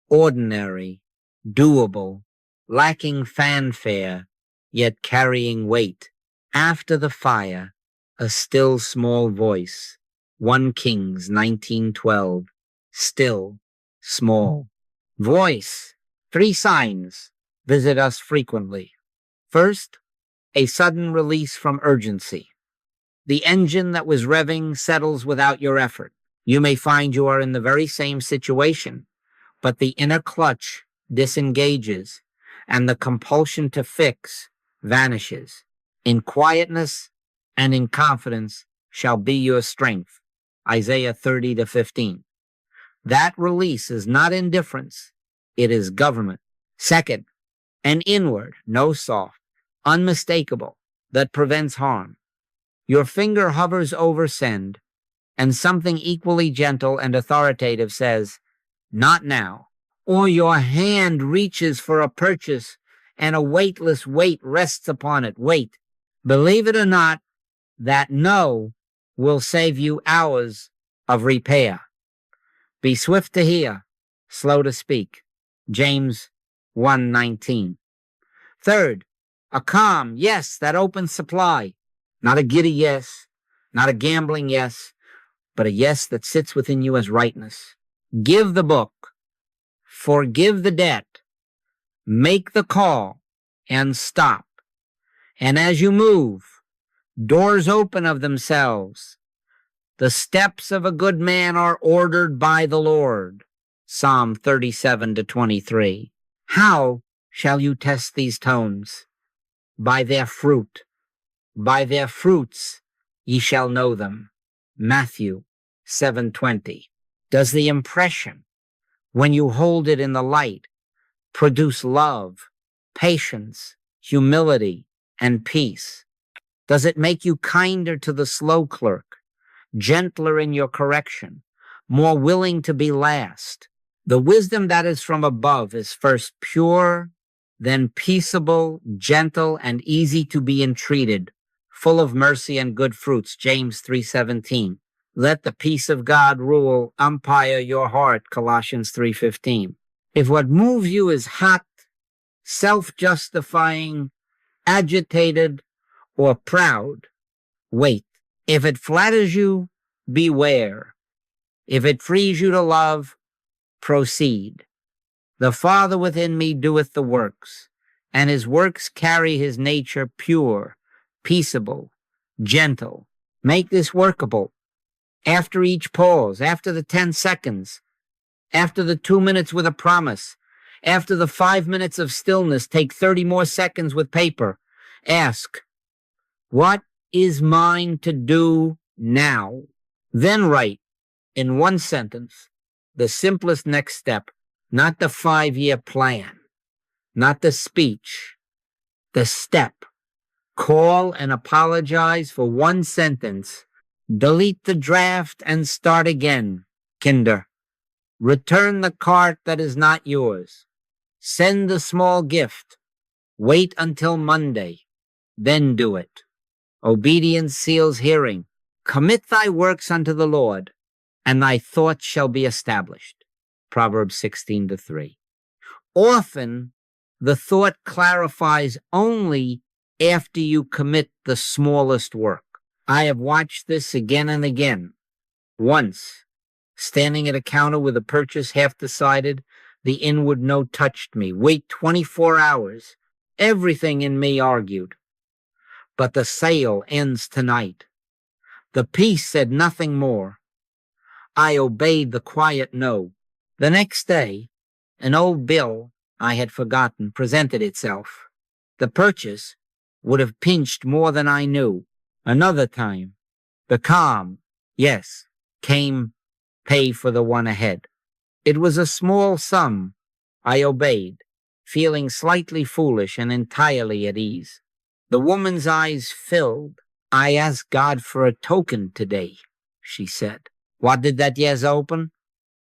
ordinary, doable, lacking fanfare, yet carrying weight. After the fire, a still small voice. 1 Kings 19:12. Still small voice. 3 signs visit us frequently. First, a sudden release from urgency. The engine that was revving settles without your effort. You may find you are in the very same situation, but the inner clutch disengages and the compulsion to fix vanishes. In quietness and in confidence shall be your strength. Isaiah 30-15. That release is not indifference, it is government. Second, an inward, no soft, unmistakable, that prevents harm. Your finger hovers over send, and something equally gentle and authoritative says, not now. Or your hand reaches for a purchase, and a weightless weight rests upon it. Wait. Believe it or not, that no will save you hours of repair. Be swift to hear, slow to speak. James 1:19. Third, a calm yes that opens supply. Not a giddy yes, not a gambling yes, but a yes that sits within you as rightness. Give the book, forgive the debt, make the call, and stop. And as you move, doors open of themselves. The steps of a good man are ordered by the Lord. Psalm 37-23. How shall you test these tones? By their fruit. By their fruits ye shall know them. Matthew 7:20. Does the impression, when you hold it in the light, produce love, patience, humility, and peace? Does it make you kinder to the slow clerk, gentler in your correction, more willing to be last? The wisdom that is from above is first pure, then peaceable, gentle, and easy to be entreated, full of mercy and good fruits. James 3:17. Let the peace of God rule, umpire your heart. Colossians 3:15. If what moves you is hot, self-justifying, agitated, or proud, wait. If it flatters you, beware. If it frees you to love, proceed. The Father within me doeth the works, and his works carry his nature pure, peaceable, gentle. Make this workable. After each pause, after the 10 seconds, after the 2 minutes with a promise, after the 5 minutes of stillness, take 30 more seconds with paper. Ask, what is mine to do now? Then write in 1 sentence the simplest next step, not the 5-year plan, not the speech, the step. Call and apologize for 1 sentence. Delete the draft and start again. Kinder. Return the cart that is not yours. Send a small gift. Wait until Monday. Then do it. Obedience seals hearing. Commit thy works unto the Lord, and thy thoughts shall be established. Proverbs 16:3. Often, the thought clarifies only after you commit the smallest work. I have watched this again and again. Once, standing at a counter with a purchase half decided, the inward note touched me. Wait 24 hours. Everything in me argued. But the sale ends tonight. The peace said nothing more. I obeyed the quiet no. The next day, an old bill I had forgotten presented itself. The purchase would have pinched more than I knew. Another time, the calm, yes, came pay for the one ahead. It was a small sum. I obeyed, feeling slightly foolish and entirely at ease. The woman's eyes filled. I asked God for a token today, she said. What did that yes open?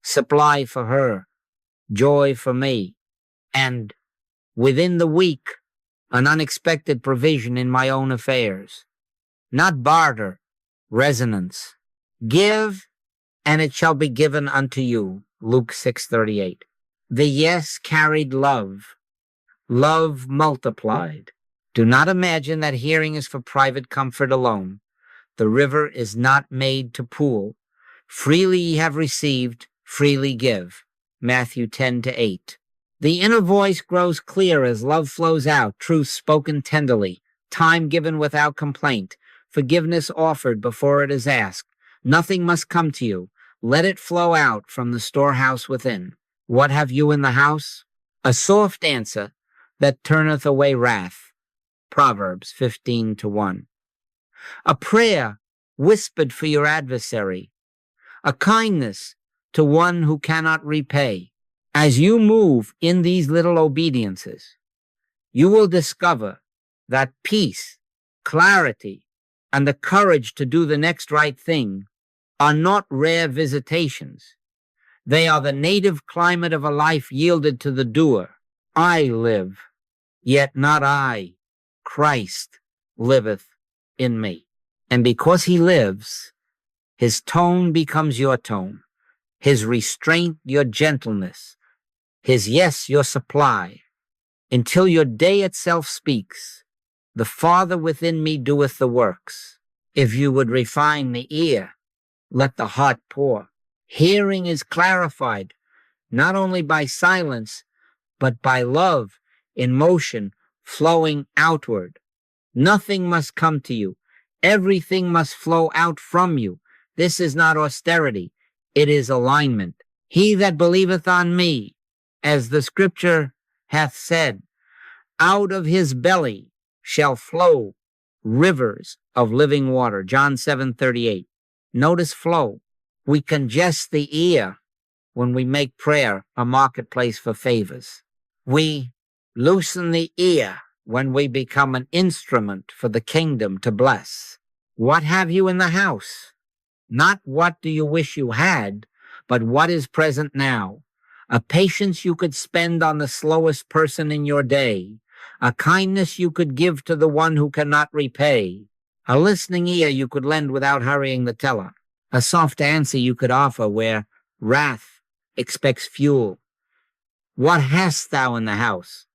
Supply for her, joy for me, and within the week, an unexpected provision in my own affairs. Not barter, resonance. Give, and it shall be given unto you. Luke 6:38. The yes carried love. love multiplied. Do not imagine that hearing is for private comfort alone. The river is not made to pool. Freely ye have received, freely give. Matthew 10-8. The inner voice grows clear as love flows out, truth spoken tenderly, time given without complaint, forgiveness offered before it is asked. Nothing must come to you. Let it flow out from the storehouse within. What have you in the house? A soft answer that turneth away wrath. Proverbs 15-1. A prayer whispered for your adversary. A kindness to one who cannot repay. As you move in these little obediences, you will discover that peace, clarity, and the courage to do the next right thing are not rare visitations. They are the native climate of a life yielded to the doer. I live, yet not I. Christ liveth in me. And because he lives, his tone becomes your tone, his restraint your gentleness, his yes your supply, until your day itself speaks. The Father within me doeth the works. If you would refine the ear, let the heart pour. Hearing is clarified, not only by silence, but by love in motion flowing outward. Nothing must come to you. Everything must flow out from you. This is not austerity. It is alignment. He that believeth on me, as the scripture hath said, out of his belly shall flow rivers of living water. John 7:38. Notice flow. We congest the ear when we make prayer a marketplace for favors. We loosen the ear when we become an instrument for the kingdom to bless. What have you in the house? Not what do you wish you had, but what is present now. A patience you could spend on the slowest person in your day. A kindness you could give to the one who cannot repay. A listening ear you could lend without hurrying the teller. A soft answer you could offer where wrath expects fuel. What hast thou in the house?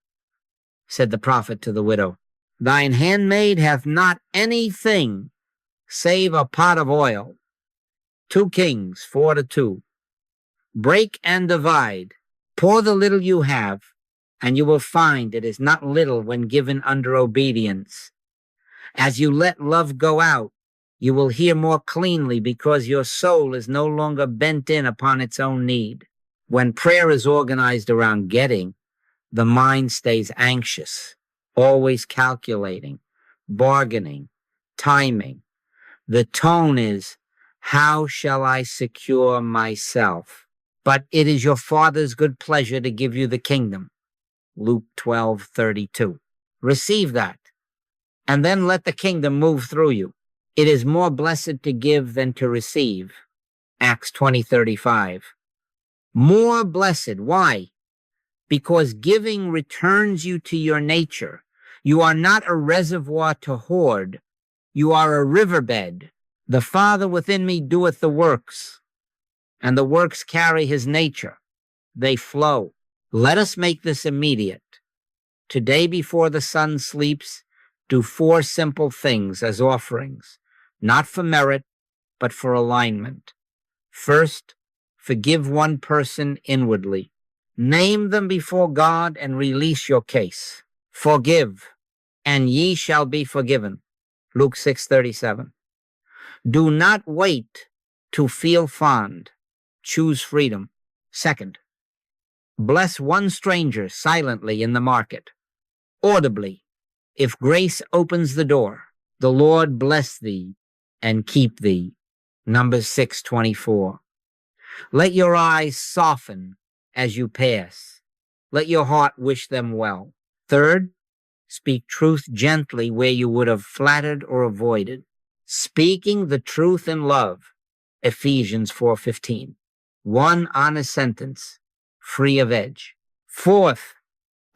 Said the prophet to the widow. Thine handmaid hath not anything save a pot of oil. 2 Kings 4-2. Break and divide. Pour the little you have, and you will find it is not little when given under obedience. As you let love go out, you will hear more cleanly because your soul is no longer bent in upon its own need. When prayer is organized around getting, the mind stays anxious, always calculating, bargaining, timing. The tone is, how shall I secure myself? But it is your Father's good pleasure to give you the kingdom. Luke 12:32. Receive that, and then let the kingdom move through you. It is more blessed to give than to receive. Acts 20:35. More blessed. Why? Because giving returns you to your nature. You are not a reservoir to hoard. You are a riverbed. The Father within me doeth the works, and the works carry his nature. They flow. Let us make this immediate. Today before the sun sleeps, do 4 simple things as offerings, not for merit, but for alignment. First, forgive one person inwardly. Name them before God and release your case. Forgive, and ye shall be forgiven. Luke 6:37. Do not wait to feel fond. Choose freedom. Second, bless one stranger silently in the market. Audibly, if grace opens the door, the Lord bless thee and keep thee. Numbers 6:24. Let your eyes soften as you pass. Let your heart wish them well. Third, speak truth gently where you would have flattered or avoided. Speaking the truth in love. Ephesians 4:15. One honest sentence, free of edge. Fourth,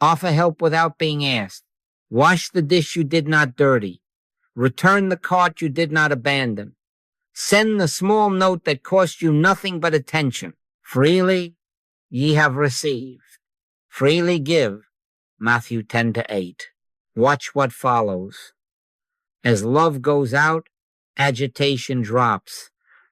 offer help without being asked. Wash the dish you did not dirty. Return the cart you did not abandon. Send the small note that cost you nothing but attention. Freely ye have received. Freely give. Matthew 10-8. Watch what follows. As love goes out, agitation drops.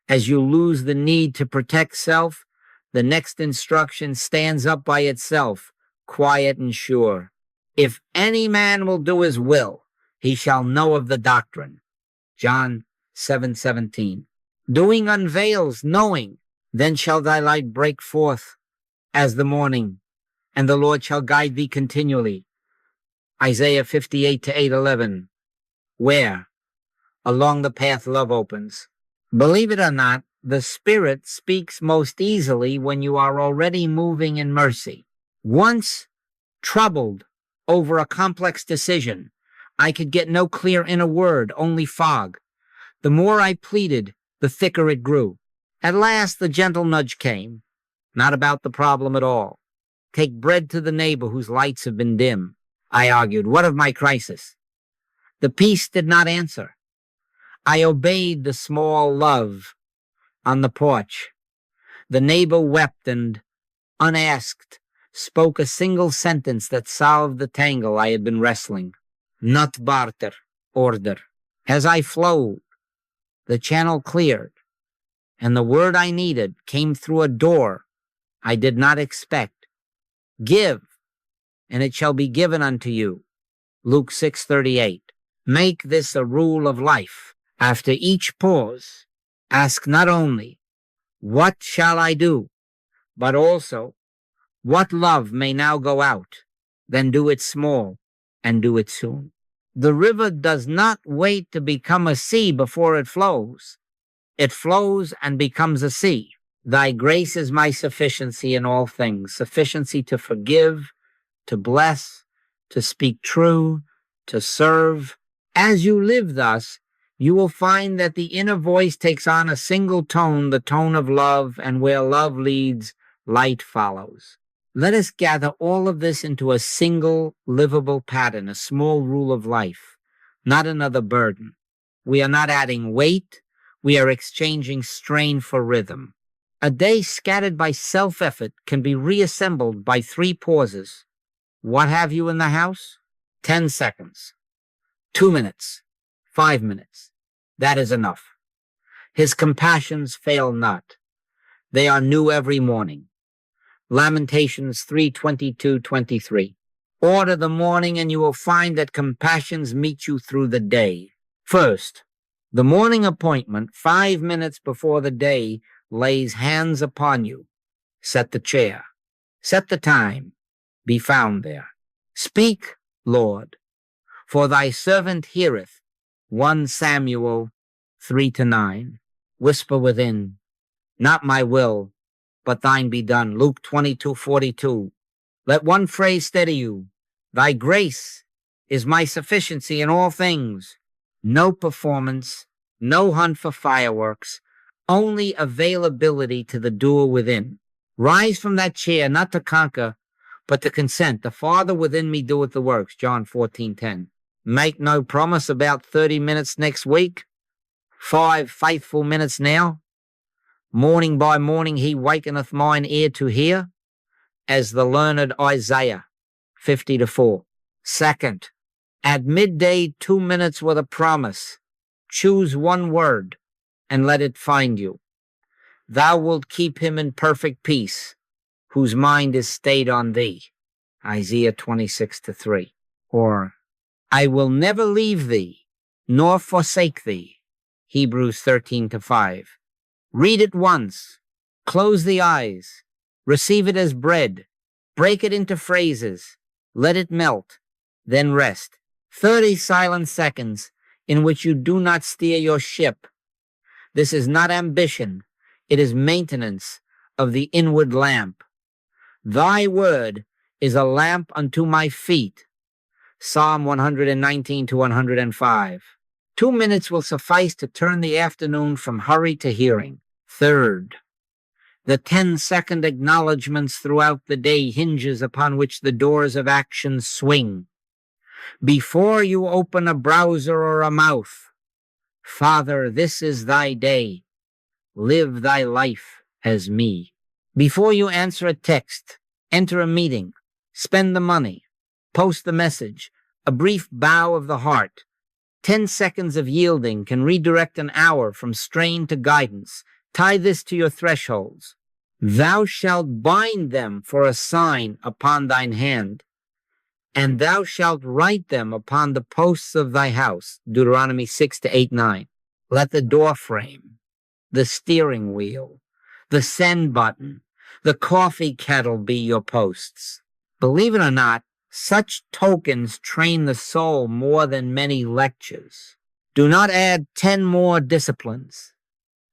As you lose the need to protect self, the next instruction stands up by itself, quiet and sure. If any man will do his will, he shall know of the doctrine. John 7:17. Doing unveils knowing, then shall thy light break forth as the morning, and the Lord shall guide thee continually. Isaiah 58:8-11. Where? Along the path love opens. Believe it or not, the Spirit speaks most easily when you are already moving in mercy. Once troubled over a complex decision, I could get no clear inner word, only fog. The more I pleaded, the thicker it grew. At last, the gentle nudge came. Not about the problem at all. Take bread to the neighbor whose lights have been dim. I argued, what of my crisis? The peace did not answer. I obeyed the small love on the porch. The neighbor wept and, unasked, spoke a single sentence that solved the tangle I had been wrestling. Not barter, order. As I flowed, the channel cleared, and the word I needed came through a door I did not expect. Give, and it shall be given unto you. Luke 6:38. Make this a rule of life. After each pause, ask not only, what shall I do, but also, what love may now go out? Then do it small and do it soon. The river does not wait to become a sea before it flows. It flows and becomes a sea. Thy grace is my sufficiency in all things, sufficiency to forgive, to bless, to speak true, to serve. As you live thus, you will find that the inner voice takes on a single tone, the tone of love, and where love leads, light follows. Let us gather all of this into a single livable pattern, a small rule of life, not another burden. We are not adding weight. We are exchanging strain for rhythm. A day scattered by self-effort can be reassembled by 3 pauses. What have you in the house? 10 seconds. 2 minutes. 5 minutes. That is enough. His compassions fail not. They are new every morning. Lamentations 3:22-23. Order the morning and you will find that compassions meet you through the day. First, the morning appointment 5 minutes before the day lays hands upon you. Set the chair. Set the time. Be found there. Speak, Lord, for thy servant heareth. 1 Samuel 3-9. Whisper within, not my will, but thine be done. Luke 22:42. Let one phrase steady you. Thy grace is my sufficiency in all things. No performance, no hunt for fireworks, only availability to the doer within. Rise from that chair, not to conquer, but to consent. The Father within me doeth the works. John 14:10. Make no promise about 30 minutes next week. 5 faithful minutes now. Morning by morning he wakeneth mine ear to hear, as the learned Isaiah 50:4. Second, at midday 2 minutes with a promise. Choose one word and let it find you. Thou wilt keep him in perfect peace, whose mind is stayed on thee. Isaiah 26:3. Or, I will never leave thee, nor forsake thee. Hebrews 13:5. Read it once. Close the eyes. Receive it as bread. Break it into phrases. Let it melt. Then rest. 30 silent seconds in which you do not steer your ship. This is not ambition. It is maintenance of the inward lamp. Thy word is a lamp unto my feet. Psalm 119-105. 2 minutes will suffice to turn the afternoon from hurry to hearing. Third, the 10-second acknowledgments throughout the day hinges upon which the doors of action swing. Before you open a browser or a mouth, Father, this is thy day. Live thy life as me. Before you answer a text, enter a meeting, spend the money, Post the message. A brief bow of the heart. 10 seconds of yielding can redirect an hour from strain to guidance. Tie this to your thresholds. Thou shalt bind them for a sign upon thine hand, and thou shalt write them upon the posts of thy house. Deuteronomy 6-8-9. Let the door frame, the steering wheel, the send button, the coffee kettle be your posts. Believe it or not, such tokens train the soul more than many lectures. Do not add 10 more disciplines.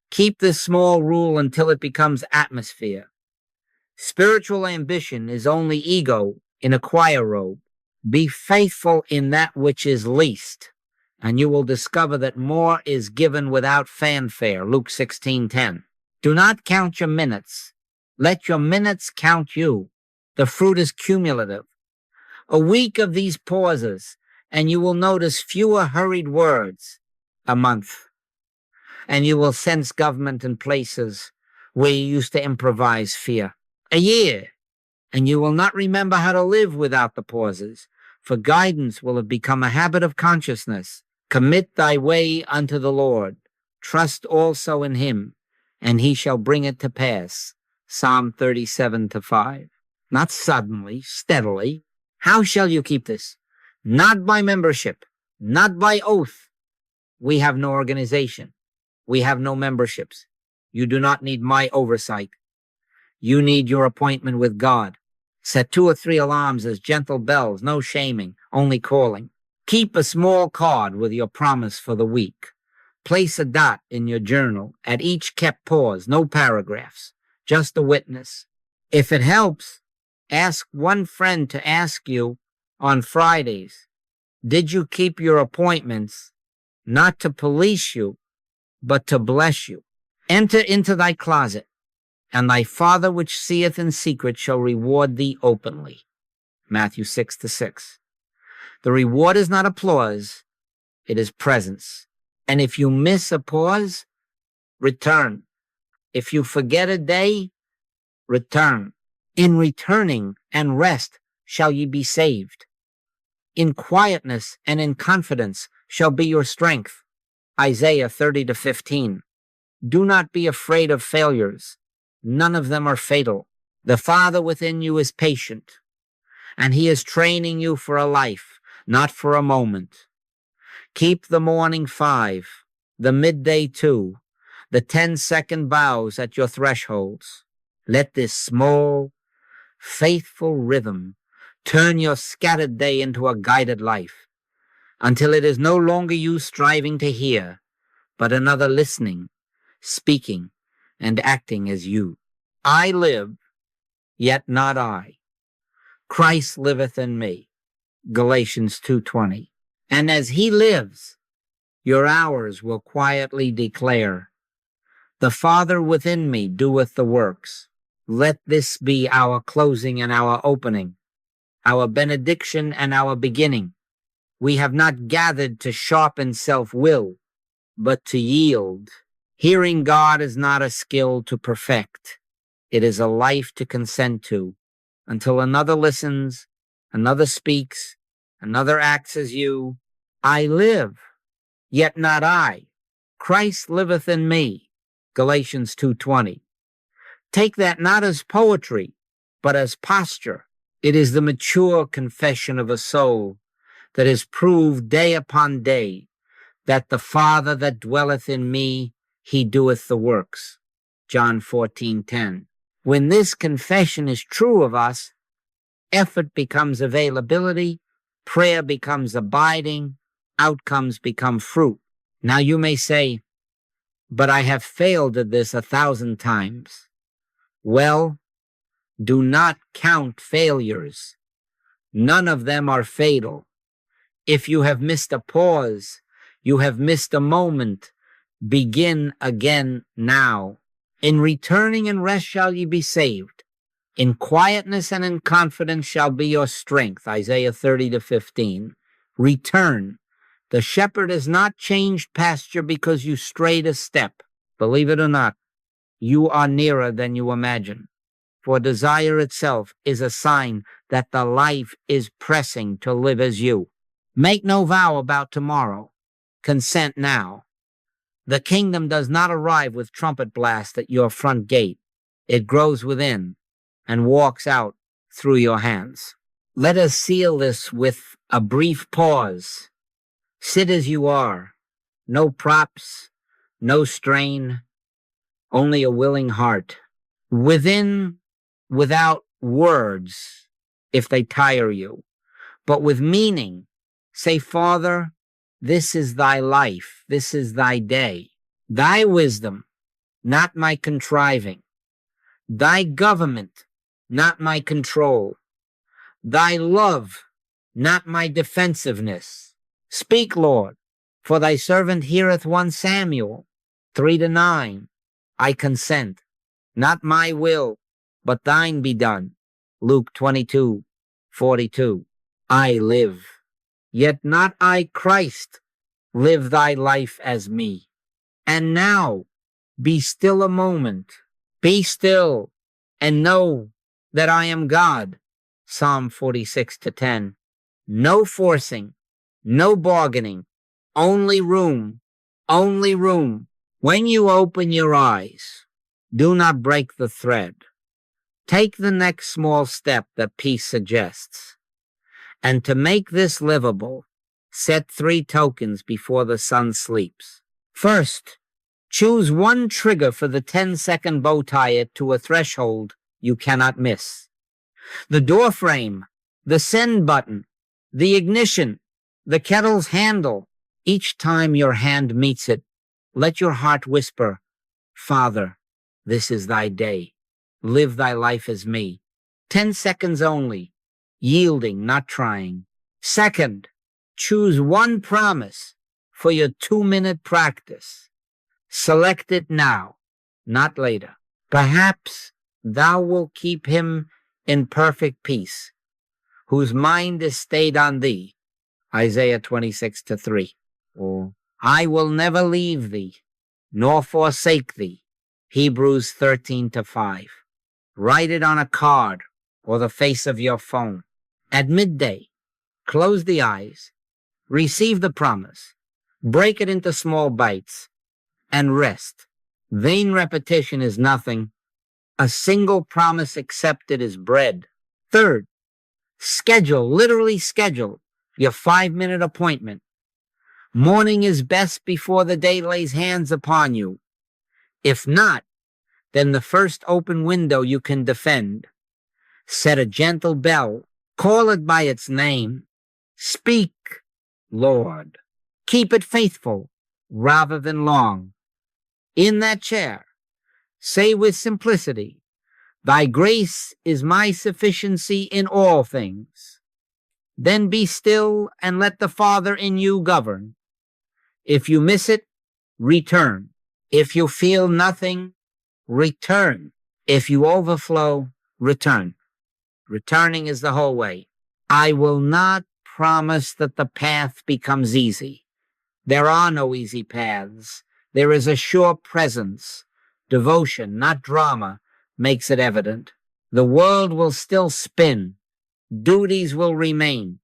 Keep this small rule until it becomes atmosphere. Spiritual ambition is only ego in a choir robe. Be faithful in that which is least, and you will discover that more is given without fanfare. Luke 16:10. Do not count your minutes. Let your minutes count you. The fruit is cumulative. A week of these pauses, and you will notice fewer hurried words. A month, and you will sense government in places where you used to improvise fear. A year, and you will not remember how to live without the pauses, for guidance will have become a habit of consciousness. Commit thy way unto the Lord. Trust also in him, and he shall bring it to pass. Psalm 37-5. Not suddenly, steadily. How shall you keep this? Not by membership, not by oath. We have no organization. We have no memberships. You do not need my oversight. You need your appointment with God. Set 2 or 3 alarms as gentle bells, no shaming, only calling. Keep a small card with your promise for the week. Place a dot in your journal at each kept pause, no paragraphs, just a witness. If it helps, ask one friend to ask you on Fridays, did you keep your appointments, not to police you, but to bless you? Enter into thy closet, and thy Father which seeth in secret shall reward thee openly. Matthew 6-6. The reward is not applause, it is presence. And if you miss a pause, return. If you forget a day, return. In returning and rest shall ye be saved. In quietness and in confidence shall be your strength. Isaiah 30-15. Do not be afraid of failures. None of them are fatal. The Father within you is patient, and he is training you for a life, not for a moment. Keep the morning 5, the midday 2, the 10-second bows at your thresholds. Let this small, faithful rhythm turn your scattered day into a guided life, until it is no longer you striving to hear, but another listening, speaking, and acting as you. I live, yet not I. Christ liveth in me. Galatians 2:20. And as he lives, your hours will quietly declare, the Father within me doeth the works. Let this be our closing and our opening, our benediction and our beginning. We have not gathered to sharpen self-will, but to yield. Hearing God is not a skill to perfect. It is a life to consent to, until another listens, another speaks, another acts as you. I live, yet not I. Christ liveth in me. Galatians 2:20. Take that not as poetry, but as posture. It is the mature confession of a soul that is proved day upon day that the Father that dwelleth in me, he doeth the works. John 14:10. When this confession is true of us, effort becomes availability, prayer becomes abiding, outcomes become fruit. Now you may say, but I have failed at this 1,000 times. Well, do not count failures. None of them are fatal. If you have missed a pause, you have missed a moment. Begin again now. In returning and rest shall ye be saved. In quietness and in confidence shall be your strength. Isaiah 30-15. Return. The shepherd has not changed pasture because you strayed a step. Believe it or not, you are nearer than you imagine. for desire itself is a sign that the life is pressing to live as you. Make no vow about tomorrow. Consent now. The kingdom does not arrive with trumpet blast at your front gate. It grows within and walks out through your hands. Let us seal this with a brief pause. Sit as you are. No props, no strain, only a willing heart. Within, without words, if they tire you, but with meaning. Say, Father, this is thy life. This is thy day. Thy wisdom, not my contriving. Thy government, not my control. Thy love, not my defensiveness. Speak, Lord, for thy servant heareth 1 Samuel 3-9. I consent, not my will, but thine be done. Luke 22:42. I live, yet not I, Christ. Live thy life as me. And now, be still a moment. Be still and know that I am God. Psalm 46:10. No forcing, no bargaining, only room, only room. When you open your eyes, do not break the thread. Take the next small step that peace suggests. And to make this livable, set 3 tokens before the sun sleeps. First, choose 1 trigger for the 10-second bow tie it to a threshold you cannot miss. The door frame, the send button, the ignition, the kettle's handle. Each time your hand meets it, let your heart whisper, Father, this is thy day. Live thy life as me. 10 seconds only, yielding, not trying. Second, choose 1 promise for your 2-minute practice. Select it now, not later. Perhaps thou wilt keep him in perfect peace, whose mind is stayed on thee. Isaiah 26:3. Or, I will never leave thee, nor forsake thee. Hebrews 13:5. Write it on a card or the face of your phone. At midday, close the eyes, receive the promise, break it into small bites, and rest. Vain repetition is nothing. A single promise accepted is bread. Third, literally schedule your 5-minute appointment. Morning is best before the day lays hands upon you. If not, then the first open window you can defend. Set a gentle bell. Call it by its name. Speak, Lord. Keep it faithful rather than long. In that chair, say with simplicity, Thy grace is my sufficiency in all things. Then be still and let the Father in you govern. If you miss it, return. If you feel nothing, return. If you overflow, return. Returning is the whole way. I will not promise that the path becomes easy. There are no easy paths. There is a sure presence. Devotion, not drama, makes it evident. The world will still spin. Duties will remain.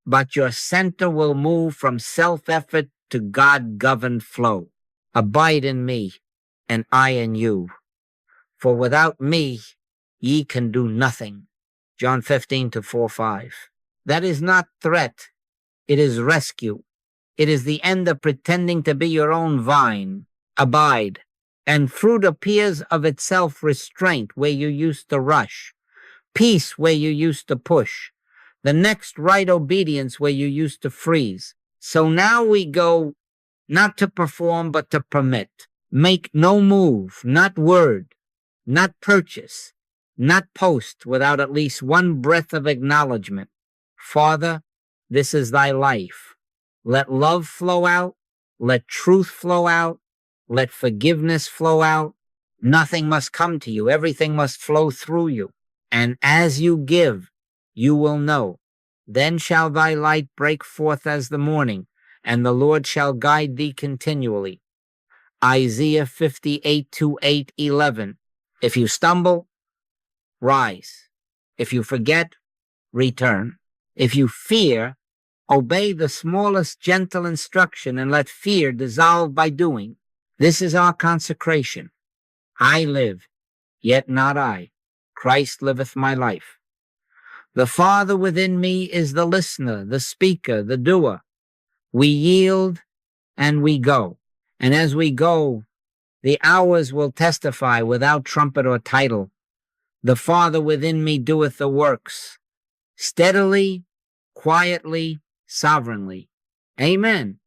But your center will move from self-effort to God-governed flow. Abide in me, and I in you. For without me, ye can do nothing. John 15:4-5. That is not threat. It is rescue. It is the end of pretending to be your own vine. Abide. And fruit appears of itself restraint where you used to rush. Peace where you used to push. The next right obedience where you used to freeze. So now we go not to perform but to permit. Make no move, not word, not purchase, not post without at least 1 breath of acknowledgement. Father, this is thy life. Let love flow out. Let truth flow out. Let forgiveness flow out. Nothing must come to you. Everything must flow through you. And as you give, you will know. Then shall thy light break forth as the morning, and the Lord shall guide thee continually. Isaiah 58:8-11. If you stumble, rise. If you forget, return. If you fear, obey the smallest gentle instruction and let fear dissolve by doing. This is our consecration. I live, yet not I. Christ liveth my life. The Father within me is the listener, the speaker, the doer. We yield and we go. And as we go, the hours will testify without trumpet or title. The Father within me doeth the works, steadily, quietly, sovereignly. Amen.